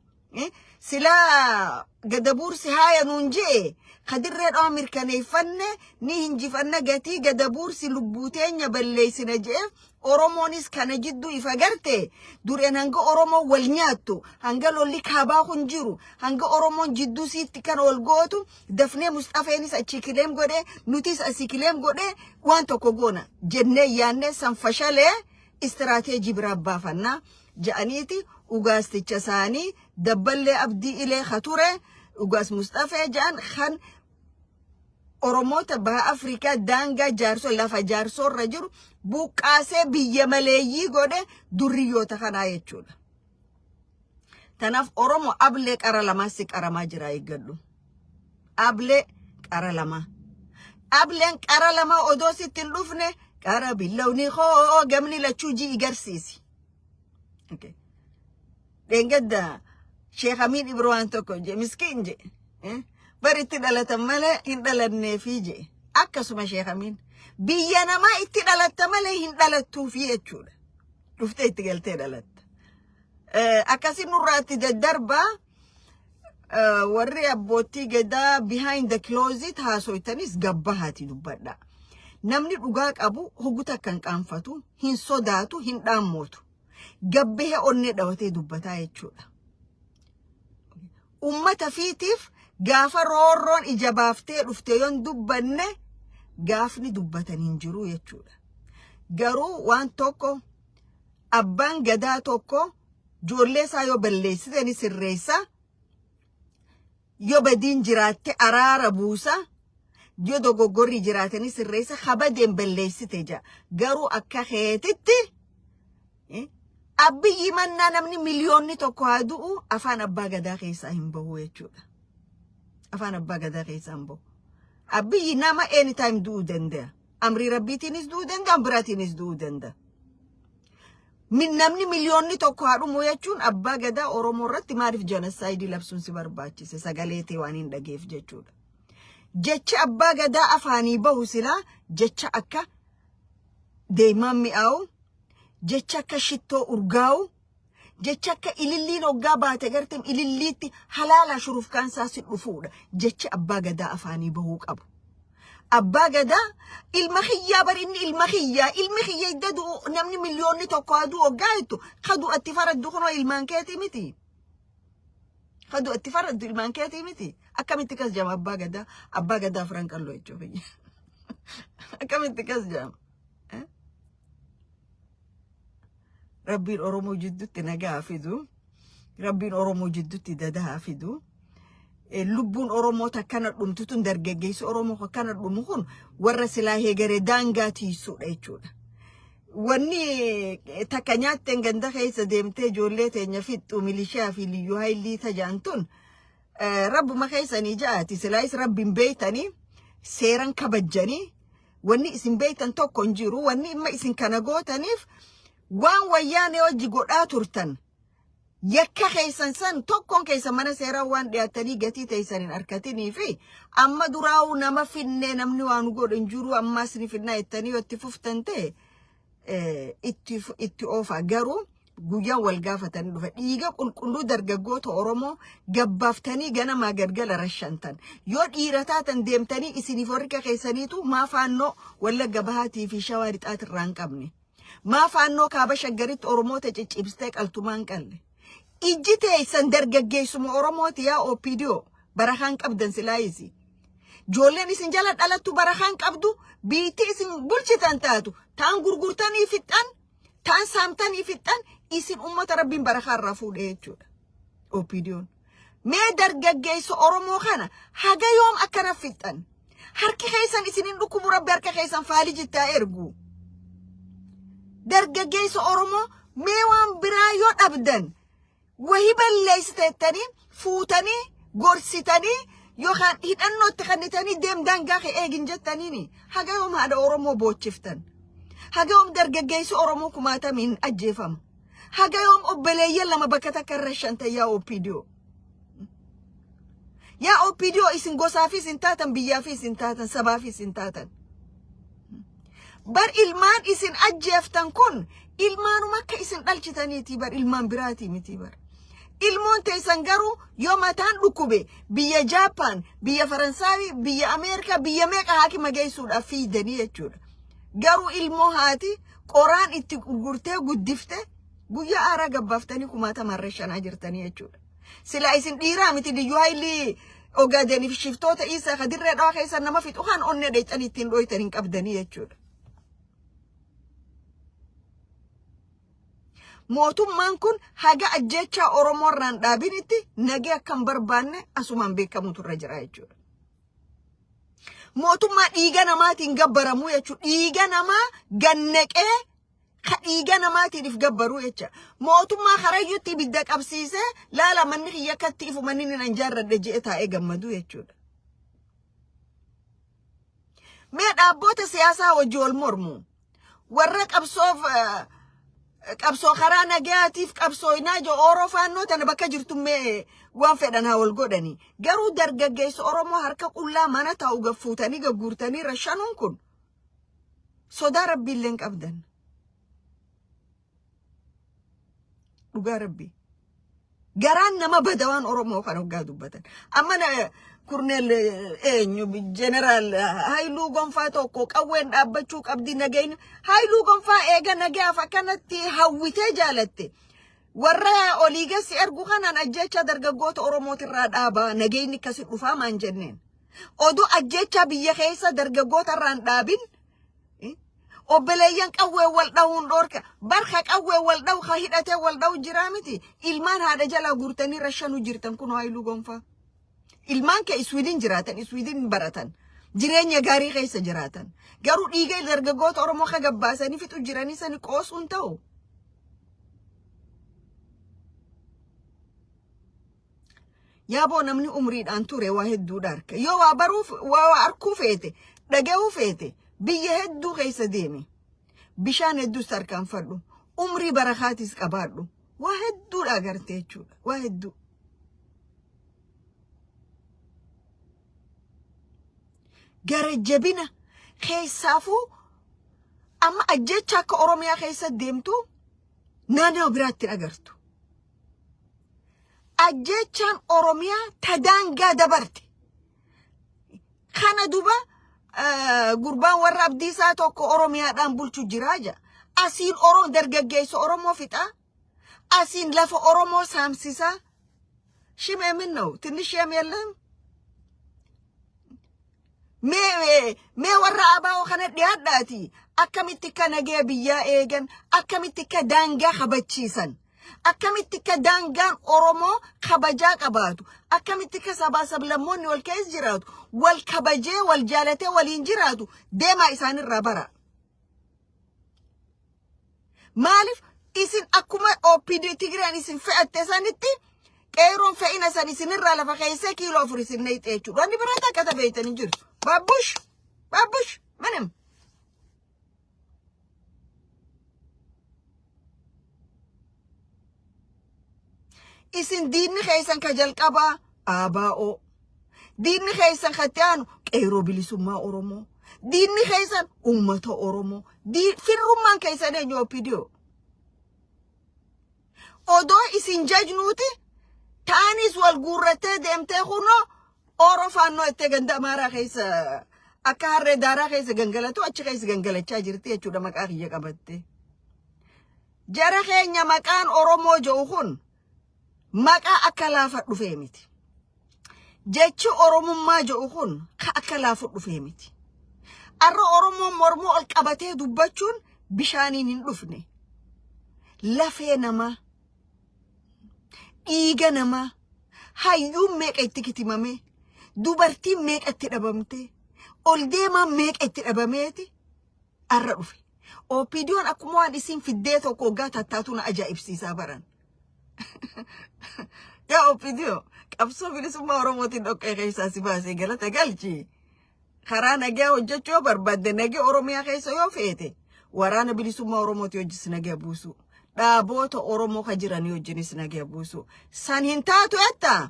Sila gadabuursi haaya nuun jee kadirreedhaa mirkaneeffanne ni hinjifanna gatii gadabuursi lubbuuteenya balleessina jee Oromoonis kana jidduu ifa garte dureen hanga Oromoo wal nyaattu hanga lolli kaabaa kun jiru hanga Oromoon jidduu siitti kan ol gootu dafnee Mustafeenis achi kileem godhe nutis asii kileem godhe waan tokko goona jennee yaanne san fashalee istiraateejii biraa baafannaa ja'aniiti ugaasticha isaanii dabballee abdii ilee khature ugaas Mustafee ja'an kan Oromoota baha Afrikaa daangaa jaarsoo lafa jaarsoo irra jiru buqqaasee biyya maleeyyii godhe durriyoota kanaa jechuudha. Tanaaf Oromoo ablee qara lamaa si qaramaa jira eeggadhu. Ablee qara lamaa. Ableen qara lamaa odoo sitti hin dhufne qara billawni hoo gamni lachuu ji'i garsiisi. Deengadda Sheekh Amin Ibrahim tokko je miskiin je. Baritti dhalatan malee hin dhalanneefi je. Akkasuma Sheekh Amin biyya namaa itti dhalatta malee hin dhalattuufi jechuudha. Dhuftee itti galtee dhalatta. Akkasii nurraatti daddarbaa warri abbootii gadaa behind the closet haasoytanis gabbahaati dubbadha. Namni dhugaa qabu huguta kan qaanfatu hin sodaatu hin dhaammootu. Gabbee onnee dhawatee dubbataa jechuudha. Ummata fiitiif gaafa roorroon ija baaftee dhuftee yoon dubbanne gaafni dubbatan hin jiru jechuudha. Garuu waan tokko abbaan gadaa tokko joollee isaa yoo balleessite ni sirreessa. Yoo badiin jiraatte araara buusa. Yoo dogoggorri jiraate ni sirreessa. Kabadeen balleessite jaa. Garuu akka keetitti abbi mannaa namni miliyoonni tokko haa du'u afaan abbaa gadaa keessaa hin bahu jechuudha. Afaan abbaa gadaa keessaa hin bahu. Abbi nama anytime du'uu danda'a. Amri rabbiitiinis du'uu danda'a, biraatiinis du'uu danda'a. Namni miliyoonni tokko haa dhumu jechuun abbaa gadaa Oromoo irratti maaliif genocide labsuun si barbaachise sagalee ta'e waan hin dhageef jechuudha. Jecha abbaa gadaa afaanii bahu silaa jecha akka deemaan mi'aawu. Jecha akka shittoo urgaa'u jecha akka ililliin hoggaa baate gartem ililliitti halaala shuruuf kaansaa si dhufuudha. Jecha abbaa gadaa afaanii bahuu qabu. Abbaa gadaa ilma xiyyaa barinni ilmi xiyyaa iddadu namni miliyoonni tokko aduu hoggaa jettu kadu atti faraddu kunoo ilmaan keetii miti. Kadu atti faraddu ilmaan keetii miti. Akkamitti kas jama abbaa gadaa firan qalloo jechuuf. Akkamitti kas jama. Rabbiin Oromoo jidduutti nagaa fidu. Rabbiin Oromoo jidduutti dadaa fidu. Lubbuun Oromoo takkana dhumtutun dargaggeessi Oromoo akkana dhumu kun warra silaa heegaree daangaa tiisuudha jechuudha. Wanni takka nyaatteen ganda keessa deemtee ijoollee teenya fixxu milishaa fi liyyuu haayilii tajaantun rabbuma keessanii ja'aati. Silaayis rabbiin beeytanii seeran kabajjanii wanni isin beeytan tokko hin jiru. Wanni imma isin kana gootaniif waan wayyaanee hojii godhaa turtan yakka keessan san tokkoon keessan mana seeraa waan dhiyaatanii gatii teessan hin harkatanii fi amma duraa'u nama finnee namni waan godhu hin jiru ammaas ni finnaa jettanii yoo itti fuftan ta'e itti oofa. Garuu guyyaan wal gaafatanii dhufa dhiiga qulqulluu dargaggoota Oromoo gabbaaftanii ganamaa galgala rashantan yoo dhiira taatan deemtanii isiniif warra keessaniitu maa faannoo Wallagga Bahaatii fi Shawaa Lixaat irraa hin qabne. Ma faannoo kaaba shaggaritti Oromoota ciccibsitee qaltumaan qalle. Ijji teessan dargaggeessuma Oromooti yaa OPDO barakaan qabdan silaayisi. Joolleen isin jala dhalattu barakaan qabdu biitti isin bulchitan taatu taan gurgurtanii fixan taan saamtanii fixan isin ummata rabbiin barakaa irraa fuudhee jechuudha. Opidiyoon mee dargaggeessa Oromoo kana haga yoom akkana fixan harki keessan isinin dhukkubu rabbi harka keessan faali jittaa ergu. Dargaggeessa Oromoo mee waan biraa yoo dhabdan wahii balleessiteettanii fuutanii gorsitanii yookaan hidhannootti kannitanii deemdaan gaafa eegin jettaniini haga yoom haadha Oromoo boochiftan haga yoom dargaggeessi Oromoo kumaatamiin ajjeefama haga yoom obboleeyyan lama bakka takka irra shanta yaa Opidiyoo. Yaa Opidiyoo isin gosaafis hin taatan biyyaafis hin taatan sabaafis hin taatan. Bar ilmaan isin ajjeeftan kun ilmaanuma akka isin dhalchitaniiti bar ilmaan biraati miti bar. Ilmoon teessan garuu yoo mataan dhukkube biyya Jaapaan, biyya Faransaay, biyya Ameerikaa, biyya meeqa haakima geessuudhaaf fiidanii jechuudha. Garuu ilmoo haati qoraan itti gurgurtee guddifte guyyaa aaraa gabbaaftanii kumaatamarra shanaa jirtanii jechuudha. Sila isin dhiiraa miti diyyuu haayilii ogaadeniif shiftoota isaa kadirree dhawaa keessan nama fixu kan onne dheechan ittiin dhoytan hin qabdanii jechuudha. Mootummaan kun haga ajjechaa Oromoo irraan dhaabinitti nagee akkan barbaanne asumaan beekamutu irra jira jechuudha. Mootummaa dhiiga namaatiin gabbaramu jechuudha. Dhiiga namaa gannaqee ka dhiiga namaatiif gabbaruu jecha. Mootummaa karayyutti ibidda qabsiisee laala manni kiyya akkatti ifu manni ni anjaarradhe je'e taa'ee gammadu jechuudha. Mee dhaabboota siyaasaa hojii wal mormu warra qabsoo karaa nagaatiif qabsooynaa jo Oromoo faannoo tana bakka jirtummee waan fedhan haa wal godhani. Garuu dargaggeessa Oromoo harka qullaa mana taa'u gaffuutanii gagguurtanii rashanuun kun sodaa rabbiillee hin qabdan. Dhugaa rabbi. Garaan nama badawaan Oromoo kan hoggaa dubbatan. Amma Kurnel General Hailuu Gonfaa tokko qawween dhaabbachuu qabdi nagayni. Hailuu Gonfaa eega nagaaf akkanatti hawwitee jaalatte. Warra oliigessi ergu kanaan ajjecha dargaggoota Oromootirraa dhaabaa nagayni akkasi dhufaa maan jenneen. Oduu ajjecha biyya keessa dargaggoota irraan dhaabin obboleeyyan qawwee wal dha'uun dhoorka barka qawwee wal dha'u ka hidhatee wal dha'u jiraa miti ilmaan haadha jalaa guurtanii rashanuu jirtan kun Hailuu Gonfaa. Ilmaan kee Iswiidin jiraatan, Iswiidin baratan, jireenya gaarii keessa jiraatan. Garuu dhiiga dargaggoota Oromoo ka gabbaasanii fixu jiranii sani qoosuun ta'u. Yaaboo namni umriidhaan ture waa hedduudha harka. Yoo waa baruuf, waa arkuu feete, dhaga'uu feete, biyya hedduu keessa deeme. Bishaan hedduus harkaanfadhu. Umrii barakaatis qabaadhu. Waa hedduudha agartee jechuudha. Waa hedduu. Gara jabina keessaafuu amma ajjecha akka Oromiyaa keessa deemtu naannoo biraatti agartu. Ajjechaan Oromiyaa tadaangaa dabarte. Kana duba gurbaan warra Abdiisaa tokko Oromiyaadhaan bulchu jiraaja. Asiin dargaggeessa Oromoo fixaa. Asiin lafa Oromoo saamsisaa. Shimee minna'u tinnish yemeelleen. Mee warra abaa'oo kana dhiyaadhaati akkamitti ka nagee biyyaa eegan akkamitti ka daangaa kabachiisan akkamitti ka daangaan Oromoo kabajaa qabaatu akkamitti ka sabaa sablammoonni wal keessa jiraatu wal kabajee wal jaalatee waliin jiraatu deemaa isaanirraa bara. Maaliif isin akkuma OPD Tigraan isin fe'atte sanitti qeeroon fe'ina san isinirraa lafa keessee kiiloo 4 isin neeyxee jechuudha. Wanni biraa akka tabeeytanii jiru. Babush, manem. Isin diinni keessan ka jalqabaa ABO. Diinni keessan ka ta'anu qeeroo bilisummaa Oromoo. Diinni keessan uummata Oromoo. Firrummaan keessan eenyu OPDO. Odoo isin jajnuuti taanis wal guurrattee deemtee kunoo Orofaannoo itti ganda Amaaraa keessa akka harree daaraa keessa gangalatu achi keessa gangalachaa jirti jechuudha maqaa kiyya qabatte. Jara keenya maqaan Oromoo jedhu kun maqaa akka laafa dhufee miti. jechi oromummaa jedhu kun ka akka laafu dhufee miti. Arra oromoon mormoo ol qabatee dubbachuun bishaaniin hin dhufne. Lafee namaa, dhiiga namaa, hayyuun meeqa itti kitimame, dubartiin meeqa itti dhabamte, ol deemaan meeqa itti dhabameeti arra dhufe. OPDO'n akkuma waan isin fiddee tokko waggaa tattaatu na ajaa'ibsiisaa baran. Yaa OPDO, qabsoo bilisummaa Oromootiin dhoqqee keessaa si baasee galata galchi. Karaa nagaa hojjechuu barbaadde nagaa Oromiyaa keessa yoo feete waraana bilisummaa Oromootii hojjis nagaa buusu. Dhaaboota Oromoo ka jiran hojjinis nagaa buusu. San hin taatu etta.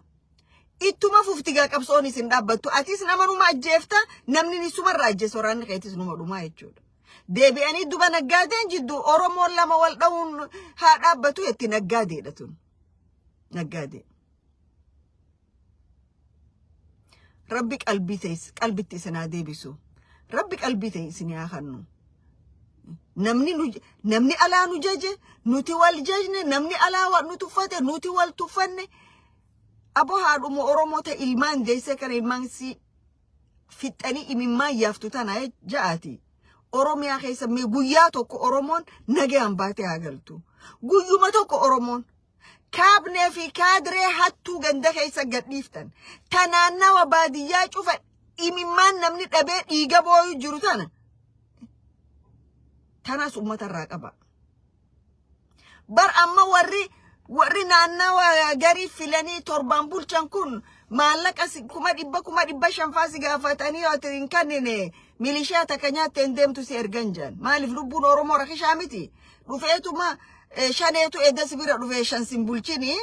Ittuma fuftigaa qabsoon isin dhaabbattu. Atis nama numa ajjeefta, namni ni sumarraa ajjees waraanni keetis numa dhumaa jechuudha. Deebi'anii duba naggaadeen jidduu Oromoon lama wal dha'uun haa dhaabbatu itti naggaadeedha tun. Naggaadee. Rabbi qalbitti isin haa deebisu. Rabbi qalbii ta'e isin haa kennu. Namni alaa nu jaje, nuti wal jajne, namni alaa nu tuffate, nuti wal tuffanne. Abo haadhuma Oromoo ta ilmaan deessee kana ilmaan si fixanii imimmaan yaaftu tana ja'aati. Oromiyaa keessa mee guyyaa tokko Oromoon nagaan baatee haa galtu. Guyyuma tokko Oromoon kaabnee fi kaadiree hattuu ganda keessa gadhiiftan. Tanaannawa baadiyyaa cufa imimmaan namni dhabee dhiiga booyu jiru tana. Tanas uummatarraa qaba. Bar amma warri naannawa garii filanii torbaan bulchan kun maallaqa 1,500 faasi gaafatanii yoo hin kannine milishaa takka nyaatte hin deemtu si ergan jaan. Maaliif lubbuun Oromoo rakishaa miti? Dhufeetuma shaneetu edda sibira dhufee shan sin bulchini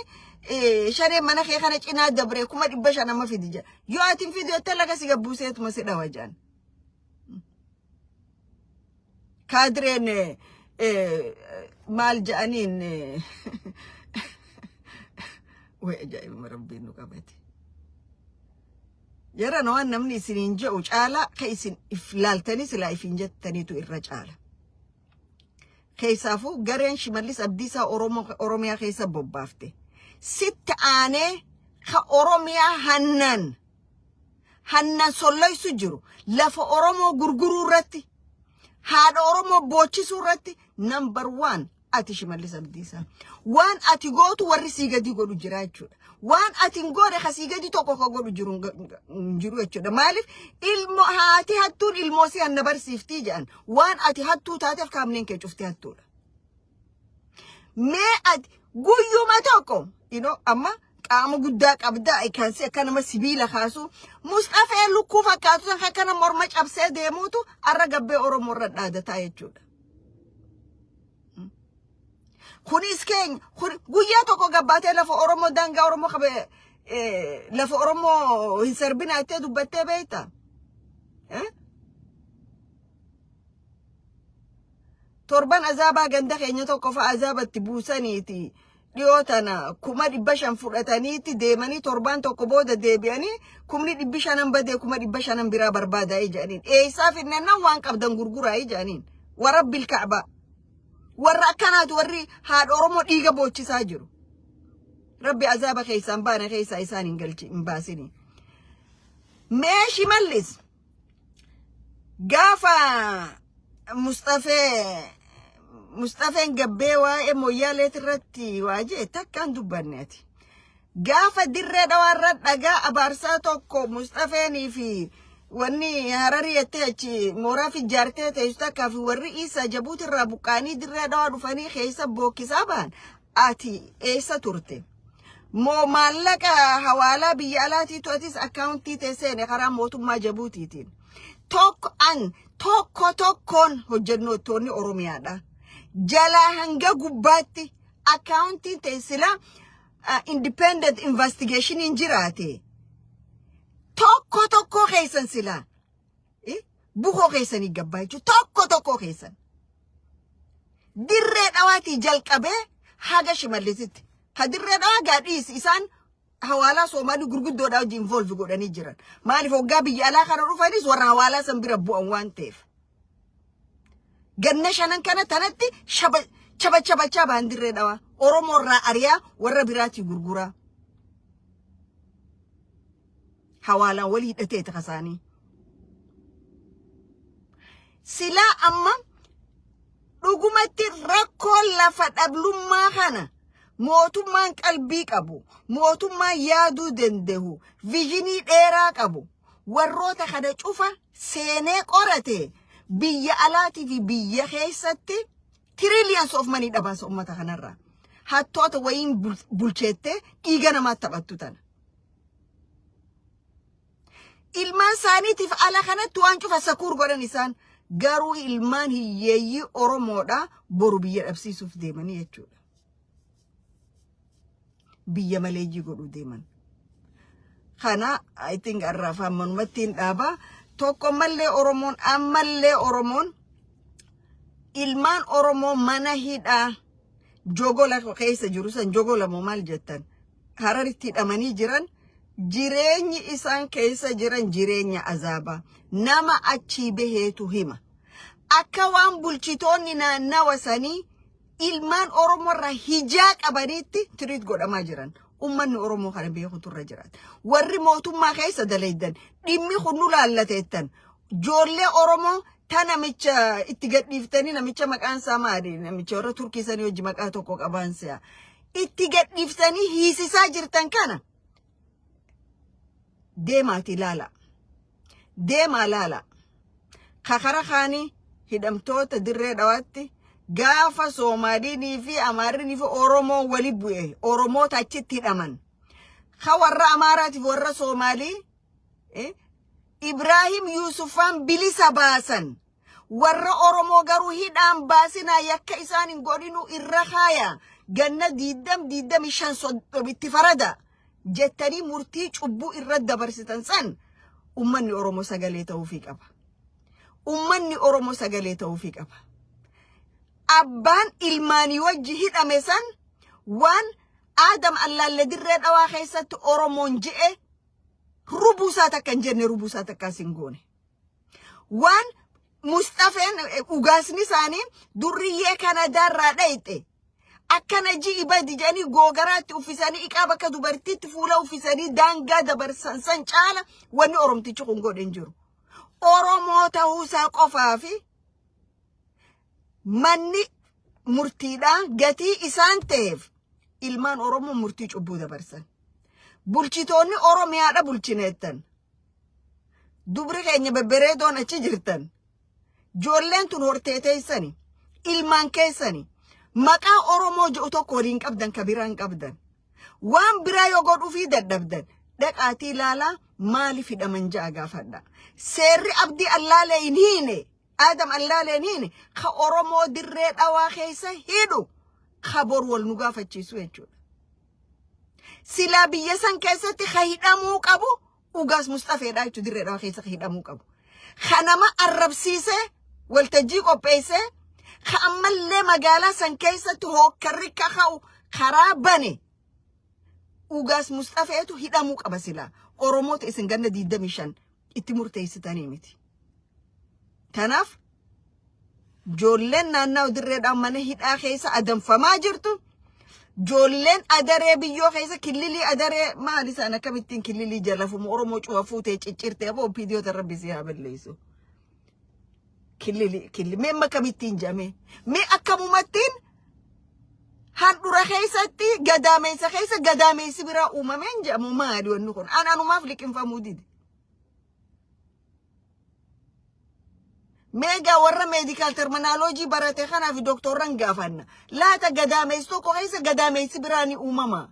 shanee mana kee kana cinaa dabre 1,500 nama fidi jaan. Yoo atin fidi yotta laga si gabbuuseetuma si dhawa jaan. Kaadireen maal ja'aniin way ajaa'ibuma rabbiin nu qabate. Yara na waan namni isiniin je'u caala ka isin if laaltanii silaa ifin jettaniitu irra caala. Keessaafuu gareen Shimallis Abdiisaa Oromiyaa keessa bobbaafte. Sitti aanee ka Oromiyaa hannan solloysu jiru lafa Oromoo gurguruu irratti haadha Oromoo boochisuu irratti number 1 ati Shimallis Abdiisaa. Waan ati gootu warri sii gadi godhu jira jechuudha. Waan ati ngoode ka sii gadi tokko ka godhu jiru jechuudha. Maaliif ilmo haati hattuun ilmoo si hanna barsiiftii jedhan. Waan ati hattuu taateef kaamneen kee cuftii hattuudha. Mee ati guyyuma tokko amma qaama guddaa qabdaa ikaansi akka nama sibiila kaasu Mustafee lukkuu fakkaatu san akka nama morma cabsee deemuutu arra gabbee Oromoo irra dhaadataa jechuudha. Kunis keenya guyyaa tokko gabbaatee lafa Oromoo daangaa Oromoo qabe lafa Oromoo hin sarbina ittee dubbattee beekta. Torban azaabaa ganda keenya tokko fa azaabatti buusaniiti. Dhiyootana 1,500 fudhataniiti deemanii torban tokko booda deebi'anii 1,500 badee 1,500 biraa barbaadaa jedhaniin. Eessaaf innannan waan qabdan gurguraa jedhaniin. Warabbil Ka'baa. Warra akkanaatu warri haadha Oromoo dhiiga boochisaa jiru. Rabbi azaaba keessaan baana keessaa isaan hin baasini. Mee Shimallis gaafa Mustafeen gabbee waa'ee Moyyaaleet irratti waajee takkaan dubbanneeti. Gaafa dirree dhawaarra dhagaa abaarsaa tokko Mustafeenii fi wanni Hararii jettee achi mooraa fi ijaartee teessu takkaa fi warri Isaa Jabuuti irraa buqqaanii dirree dhawaa dhufanii keessa bookkisaa ba'an ati eessa turte? Moo maallaqa hawaalaa biyya alaatiitu atis akkaawuntii teesseen karaa mootummaa Jabuutiitiin. Tokkoon hojjennoottoonni Oromiyaadha. Jalaa hanga gubbaatti akkaawuntiin teessila independent investigation hin jiraate. Tokko keessan sila buukoo keessanii gabbaa jechuudha. Tokko keessan dirree dhawaatii jalqabee haga Shimallisitti ha dirree dhawaa gaadhiis isaan hawaalaa Soomaalii gurguddoodhaa wajjin involve godhanii jiran. Maaliif hoggaa biyya alaa kana dhufanis warra hawaalaa san bira bu'an waan ta'eef. Ganna shanan kana tanatti chabachaa ba'an dirree dhawaa Oromoo irraa ariyaa warra biraatii gurguraa. حوالا ولي دتيت خساني سلا أما dhugumatti rakkoo lafa dhablummaa kana mootummaan qalbii qabu mootummaan yaaduu danda'u viijinii dheeraa qabu warroota kana cufa seenee qorate biyya alaatii fi biyya keessatti trillions of money dhabaasa ummata kanarraa hattoota wayiin bulcheette dhiiga namaatti taphattu tana ilmaan isaaniitiif ala kanatti waan cufa sakuur godhan isaan garuu ilmaan hiyyeeyyii Oromoodha boru biyya dhabsiisuuf deemanii jechuudha. Biyya maleeyyii godhuu deeman. Kana I think arrafaan manumattiin dhaaba tokko mallee Oromoon ammallee Oromoon ilmaan Oromoo mana hidhaa jogola keessa jiru san jogola moo maal jettan Hararitti hidhamanii jiran jireenyi isaan keessa jiran jireenya azaaba nama achi baheetu hima akka waan bulchitoonni naannawa sanii ilmaan Oromoo irraa hijaa qabanitti tiriit godhamaa jiran ummanni Oromoo kana beeku turre jiraat warri mootummaa keessa dalaydan dhimmi kunnu laallateettan joollee Oromoo tanamicha itti gadhiiftanii namicha maqaan isaa maali namicha warra Turkii sanii hojii maqaa tokko qabaansa itti gadhiiftanii hiisisaa jirtan kana deemaati laala deema laala kakara khani hidamtoota dirree dhawaatti gaafa Soomaaliinii fi Amaariinii fi Oromoo wali bu'e Oromoota achitti hidhaman ka warra Amaaraatiif warra Soomaalii Ibrahim Yusufaan bilisa baasan warra Oromoo garuu hidhaan baasinaa yakka isaan hin godhinu irra kaaya ganna 25 itti farada jettanii murtii cubbuu irra dabarsitan san ummanni Oromoo sagalee ta'uu qaba. Ummanni Oromoo sagalee ta'uu qaba. Abbaan ilmaanii wajji hidhame san waan Adam Allaalle dirree dhawaa keessatti Oromoon je'e rubuusaa takka hin jenne rubuusaa takka sin goone. Waan Mustafeen ugaasni isaanii durriyyee Kanadaarraa dhayxe akkana ibadi jani gogaraatti uffisanii iqaa bakka dubartiitti fuula uffisanii daangaa dabarsan san caala wanni Oromtichi kun godhen jiru. Oromoo ta'uusaa qofaa fi manni murtiidhaan gatii isaan ta'eef ilmaan Oromoo murtii cubbuu dabarsan. Bulchitoonni Oromiyaadha bulchineettan. Dubri keenya bebbereedoon achi jirtan. Joolleen tun hortee teessani ilmaan keessani. Maqaa Oromoo jedhu tokko waliin qabdan kabiraan qabdan waan biraa yoo godhuu fi dadhabdan dhaqaatii ilaalaa maaliif hidhaman ja'a gaafadha seerri abdii Allaalee hin hiine Adam Allaalee hin hiine ka Oromoo dirree dhawaa keessa hidhu ka bor wal nu gaafachiisu jechuudha silaa biyya san keessatti ka hidhamuu qabu ugaas Mustafeedha jechuudha dirree dhawaa keessa ka hidhamuu qabu ka nama arrabsiisee waltajjii qopheessee Ka'ammallee magaalaa san keessatti hokkarri kaka'u karaa bane ugaas Mustafeetu hidhamuu qaba sila Oromoota isin ganna 25 itti murteessitanii miti. Kanaaf joolleen naannoo dirreedhaan mana hidhaa keessa adamfamaa jirtu joolleen adaree biyyoo keessa killilii adaree maali isaan akkamittiin killilii jalafumu Oromoo cufa fuutee ciccirtee aboo piidiyoota rabbisee haa balleessu. Killi mee makamittiin jame mee akkamumattiin handura keessatti gadaameessa keessa gadaameessi biraa uumameen jedhamu maali wanni kun anumaaf liqinfamuu dide meegaa warra medical terminology barate kanaaf doktorran gaafanna laata gadaameessi tokko keessa gadaameessi biraa ni uumama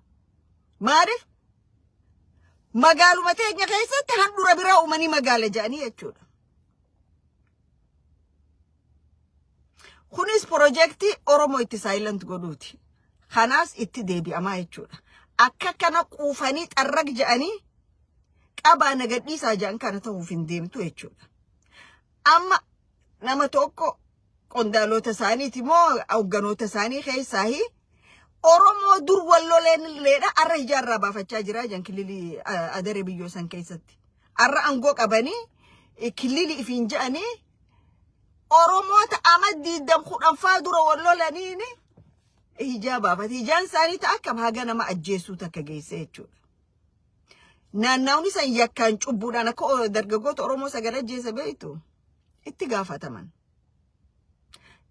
maaliif magaaluma teenya keessatti handura biraa uumanii magaala jedhanii jechuudha. Kunis projektii Oromoo itti silent godhuuti. Kanaas itti deebi'amaa jechuudha. Akka kana quufanii xarraq jedhanii qabaa nagadhiisaa jedhan kana ta'uuf hin deemtu jechuudha. Amma nama tokko qondaalota isaaniiti moo hoogganoota isaanii keessaa Oromoo dur walloleen illeedha arra ijaarraa baafachaa jira jedhan kililii adaree biyyoo san keessatti. Arra angoo qabanii kililii ifiin jedhanii Oromoota amaddi dam kudhanfaa dura wallolaniini hijaa baafate hijaan isaanii ta'a akkam haga nama ajjeesuu takka geesse jechuudha. naannawni san yakkaan cubbuudhaan akka dargaggoota Oromoo sagala jeessa beektu itti gaafataman.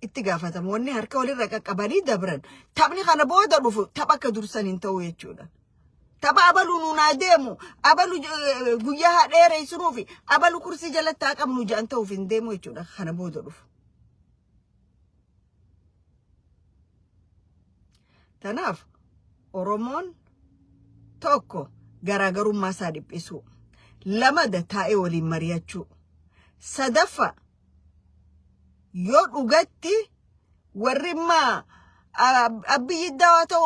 Itti gaafatamu wanni harka walirra qaqqabanii dabran. Taphni kana booda dhufu tapha akka dursan hin ta'u jechuudha. Tapha abalu nuunaa deemu, abalu guyyaa dheereessunuufi, abalu kursii jalatti haa qabnu jaan ta'uuf hin deemu jechuudha kana booda dhufu. Tanaaf Oromoon tokko garaagarummaa isaa dhiphisuu, lamada taa'ee waliin mari'achuu, sadaffa yoo dhugatti warri immaa abiyyi dawaa ta'u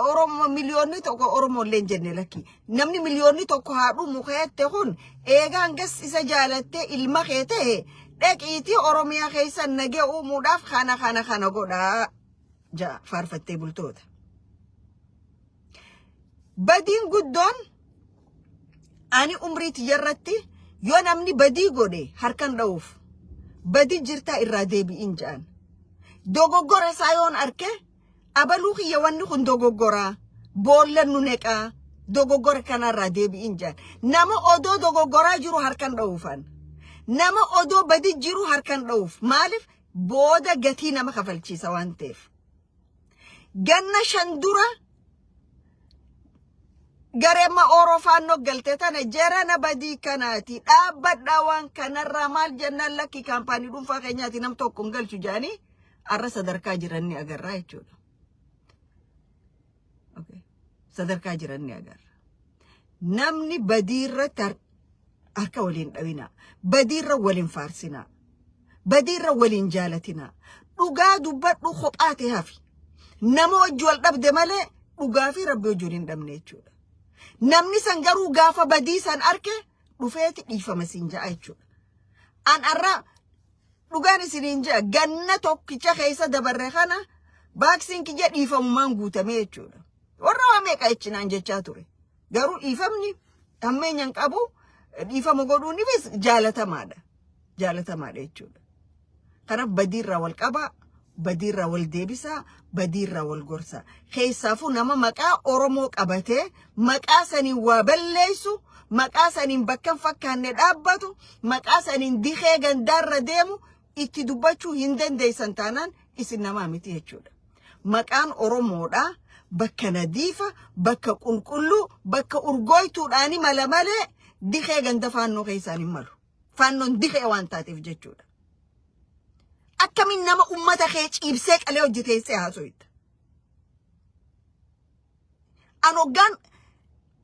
Oromoo miliyoonni tokko Oromoo illee jenne lakki namni miliyoonni tokko haadhu mukayatte kun eegaan gas isa jaalattee ilma kee ta'e dhaqiitii Oromiyaa keessa nagee uumuudhaaf kana godhaa ja faarfattee bultoota. Badiin guddoon ani umriiti jarratti yoo namni badii godhe harkan dha'uuf badii jirtaa irraa deebi'in jaan. Dogoggora isaa yoon arke abaluu kiyya wanni kun dogoggoraa boolla nu neqaa dogoggora kanarraa deebi'in jaan. Nama odoo dogoggoraa jiru harkan dha'uufan. Nama odoo badii jiru harkan dha'uuf. Maaliif booda gatii nama kafalchiisa waan ta'eef. Ganna shan dura garema Orofaanno galte tana jarana badii kanaati dhaabbadhaa waan kanarraa maal jennaan lakki kaampaanii dhuunfaa keenyaati nam tokko hin galchu jaanii arra sadarkaa jiranni agarraa jechuudha. Sadarkaa jiranni agarra. Namni badiirra harka waliin dhawina, badiirra waliin faarsina, badiirra waliin jaalatina. Dhugaa dubbadhu kophaate hafi. Nama wajji wal dhabde malee dhugaa fi rabbi wajjin hin dhabne jechuudha. Namni san garuu gaafa badii san arke dhufeeti dhiifama siin ja'a jechuudha. An arra dhugaan isiniin ja'a ganna tokkicha keessa dabarre kana baaksiin kiyya dhiifamumaan guutame jechuudha. Warra waa meeqa jechinaan jechaa ture. Garuu dhiifamni hammeenyan qabu dhiifama godhuunifis jaalatamaadha. Jaalatamaadha jechuudha. Kanaaf badiirraa wal qabaa. Badiirraa wal deebisaa, badiirraa wal gorsaa. Keessaafuu nama maqaa Oromoo qabatee maqaa saniin waa balleessu, maqaa saniin bakka hin fakkaanne dhaabbatu, maqaa saniin dikee gandaarra deemu itti dubbachuu hin dandeessan taanaan isin namaa miti jechuudha. Maqaan Oromoodhaa bakka nadiifa, bakka qulqulluu, bakka urgooytuudhaani mala malee dikee ganda faannoo keessaan hin malu. Faannoon dikee waan taateef jechuudha. Akkamin nama ummata kee ciibsee qalee hojjeteessee haasoyta. Anogaan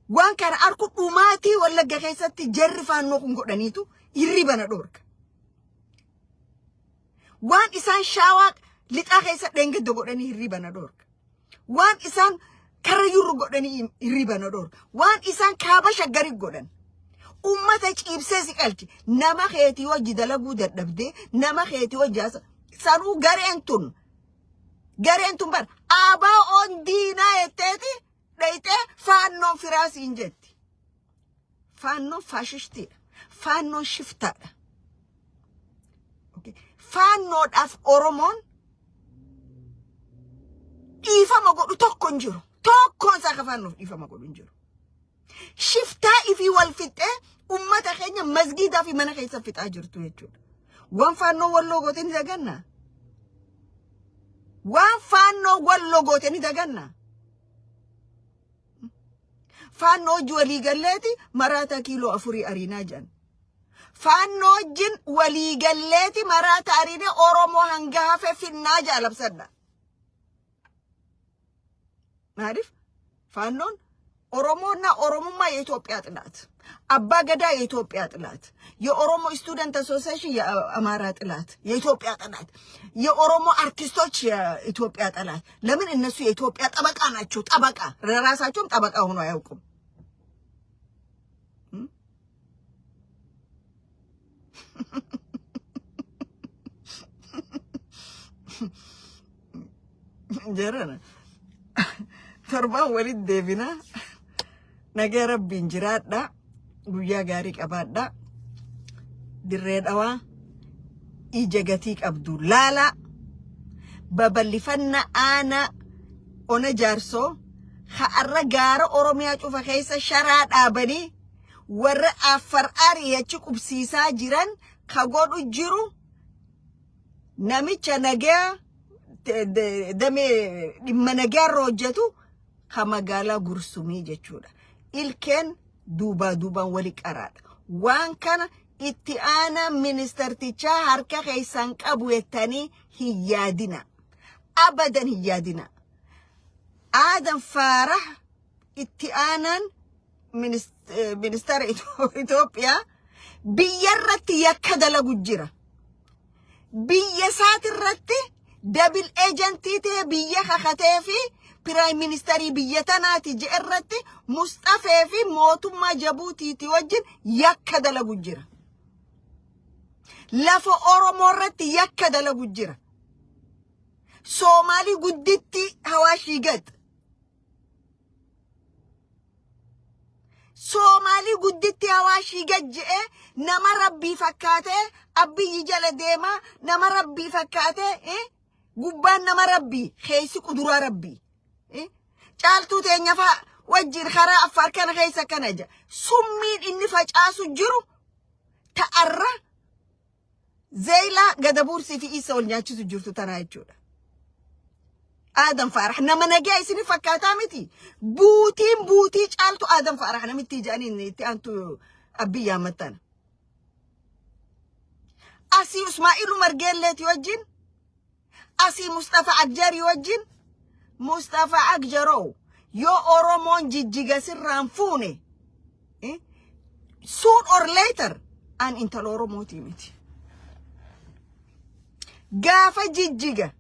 waan kana arku dhumaatii Wallagga keessatti jarri faannoo kun godhaniitu hirribana dhorka. Waan isaan shaawaa lixaa keessa dheengeddo godhanii hirribana dhorka. Waan isaan karrayyurru godhanii hirribana dhorka. Waan isaan kaaba shaggari godhan. Ummata ciibsee si qalchi nama keetii wajji dalaguu dadhabdee nama keetii wajji sanuu gareen tun bar abaa on diinaa jetteeti dhayxee faannoon firaasiin jetti. Faannoon faashistiidha. Faannoon shiftaadha. Faannoodhaaf Oromoon dhiifama godhu tokko hin jiru. Tokkoon isaa ka faannoof dhiifama godhu hin jiru. Shiftaa ifii wal fixee ummata keenya masgiidaa fi mana keessa fixaa jirtu jechuudha. Waan faannoo walloo goote ni daganna. Waan faannoo walloo goote ni daganna. Faannoo walii galleeti maraata kiiloo 4 ariinaa jan. Faannoo jin walii galleeti maraata ariinaa Oromoo hanga hafe finnaa jaalabsadha. Maaliif? Faannoon Oromoና ኦሮሞማ የኢትዮጵያ ጥላት አባ ገዳ የኢትዮጵያ ጥላት የኦሮሞ ስቱደንት አሶሲዬሽን የአማራ ጥላት የኢትዮጵያ ጥላት የኦሮሞ አርቲስቶች የኢትዮጵያ ጥላት ለምን እነሱ የኢትዮጵያ ጠበቃ ናቸው ጠበቃ ለራሳቸውም ጠበቃ ሆኖ አያውቁም ጀረና ተርባን ወሊድ ዴቪና ነገር ቢንጅራዳ ጉያ ጋሪ ቀባዳ ድሬዳዋ ኢጀገቲ ቀብዱ ላላ በበሊፈና አና ኦነ ጃርሶ ኸአረ ጋራ ኦሮሚያ ጩፋ ከይሰ ሸራ ዳበኒ warra afar ariyachi qubsiisaa jiran ka godhu jiru namicha nagaa dame dhimma nagaa hojjetu ka magaalaa Gursumii jechuudha. Ilkeen duubaan wali qaraadha. Waan kana itti aanaa ministertichaa harka keessan qabu jettanii hin yaadina. Abadan hin yaadina. Aadan Faarax itti aanaan ministeera Itoophiyaa biyya irratti yakka dalagu jira. Biyya isaati irratti double agentii ta'e biyya kakatee fi prime ministeri biyya tanaati je irratti Mustafee fi mootummaa Jabuutiiti wajjin yakka dalagu jira. Lafa Oromoo irratti yakka dalagu jira. Somali gudditti Hawaashii gad. Somali gudditti Hawaashii gad je'e nama Rabbii fakkaate Abiyyi jala deema nama Rabbii fakkaate gubbaan nama Rabbii keessi kuduraa Rabbii. Caaltuu teenya fa wajjin karaa Affaar kana keessa kana ja summiin inni facaasu jiru ta'arra Zeeyla Gadabuursi fi Isa ol nyaachisu jirtu tanaa jechuudha. Aadan Faarax nama nagaa isini fakkaataa miti. Buutii caaltu Aadan Faarax namitti jaaniin itti aantu Abiyyi Ahmad. Asii Ismaa'iil Margeelleeti wajjin asii Mustafa Akjari wajjin Mustafa Akjaroo yoo Oromoon jijjiga sirraan fuune soon or later an intala Oromooti miti. Gaafa jijjiga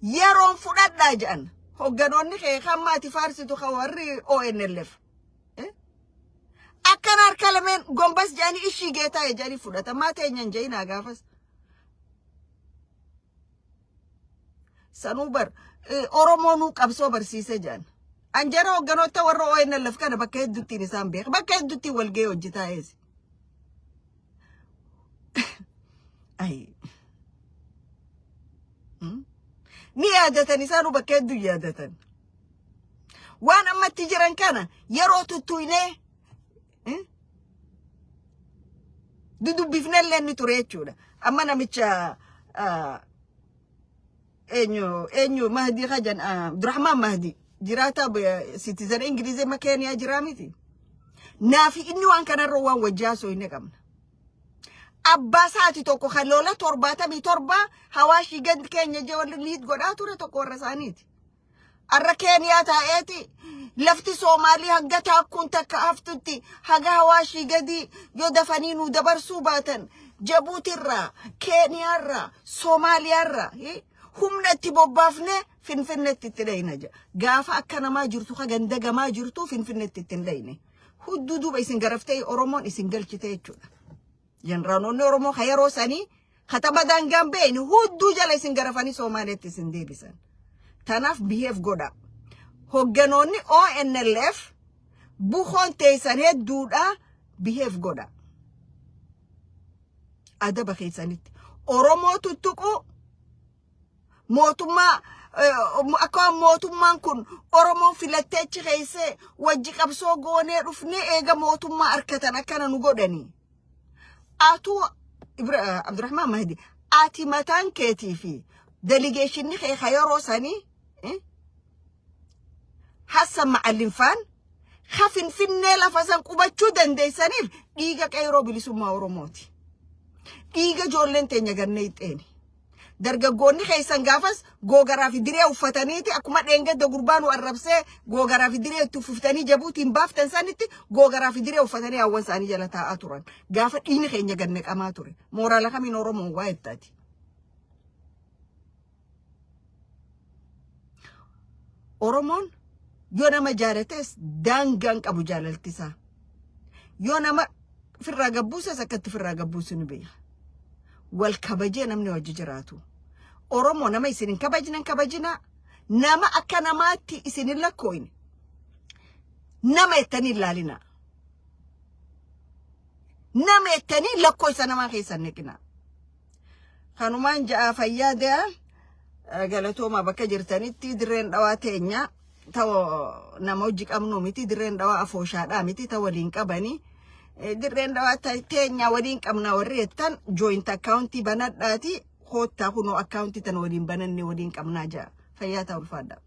yeroon fudhadhaa jedhan hogganoonni kee kammaati faarsitu ka warri ONLF akkan harka lameen gombas jedhanii ishii geetaa jedhanii fudhata maa teenyan jeinaa gaafas sanubar Oromoonuu qabsoo barsiise jedhan anjara hogganoota warra ONLF kana bakka hedduttiin isaan beeka bakka hedduttiin walgahii hojjetaa eesi ay ni yaadatan isaanu bakka hedduu yaadatan waan ammatti jiran kana yeroo tuttuinee dudubbifnellee inni ture jechuudha. Amma namicha eenyu Mahdi Khajan Abdurrahman Mahdi jiraata citizen Ingilizii Keeniyaa jira miti. Naafi inni waan kanarra waan wajjaasoo inni qabna. Abbaa saati tokko kan lola 77 Hawaashii gad keenya jawalli liit godhaa ture tokko warra isaaniiti. Arra Keeniyaa taa'eeti lafti Soomaalii hanga taakkuun takka haftutti haga Hawaashii gadi yoo dafanii nu dabarsuu baatan Jabuutirraa, Keeniyaarraa, Soomaaliyaarraa humna itti bobbaafne Finfinneetti itti dhayna jedha. Gaafa akka namaa jirtu ka ganda gamaa jirtu Finfinneetti itti hin dhayne. Hudduu duuba isin garaftee Oromoon isin galchite jechuudha. Jeneraanonni Oromoo yeroo sanii kataba daangaan beeyni hudduu jala isin garafanii Soomaaliyaatti isin deebisan. Tanaaf behave godha. Hogganoonni ONLF bukoon teessan hedduudha behave godha. Adaba keessanitti. Oromoo tuttuqu mootummaa akka mootummaan kun Oromoon filattee achi keessee wajji qabsoo goonee dhufnee eega mootummaa harkatan akkana nu godhanii. Atu Abdurrahman Mahdi ati mataan keetii fi delegationni kee yeroo sanii Hassan Ma'allinfaan Finfinnee lafa san qubachuu dandeessaniif dhiiga qeeroo bilisummaa Oromooti. Dhiiga ijoolleen teenya gannee ixeeni. Dargaggoonni keessan gaafas googaraa fi diree uffataniiti akkuma dheengadda gurbaanu arrabsee googaraa fi diree itti uffatanii Jabuutiin baaftan sanitti googaraa fi diree uffatanii hawwan isaanii jala taa'aa turan. Gaafa dhiigni keenya ganne qamaa ture. Mooraala kamiin Oromoon waa ittaati. Oromoon yoo nama jaalates daangaan qabu jaalaltisaa. Yoo nama firraa gabbuusas akkatti firraa gabbuusu ni beeka. Wal kabajee namni wajji jiraatu. Oromoo nama isinin kabajina nama akka namaatti isinin lakkooyne. Nama ettanii ilaalina. Nama ettanii lakkoo isa namaa keessan neqina. Kanumaan ja'a fayyaadee galatooma bakka jirtanitti dirreen dhawaa teenya ta'u nama hojii qabnu miti dirreen dhawaa afooshaadhaa miti ta'u waliin qabanii dirreen dhawaata teenya waliin qabna warri jettan joint account banadhaati hoottaa kunoo account tan waliin bananne waliin qabnaa jaa fayyaa ta'u ulfaadha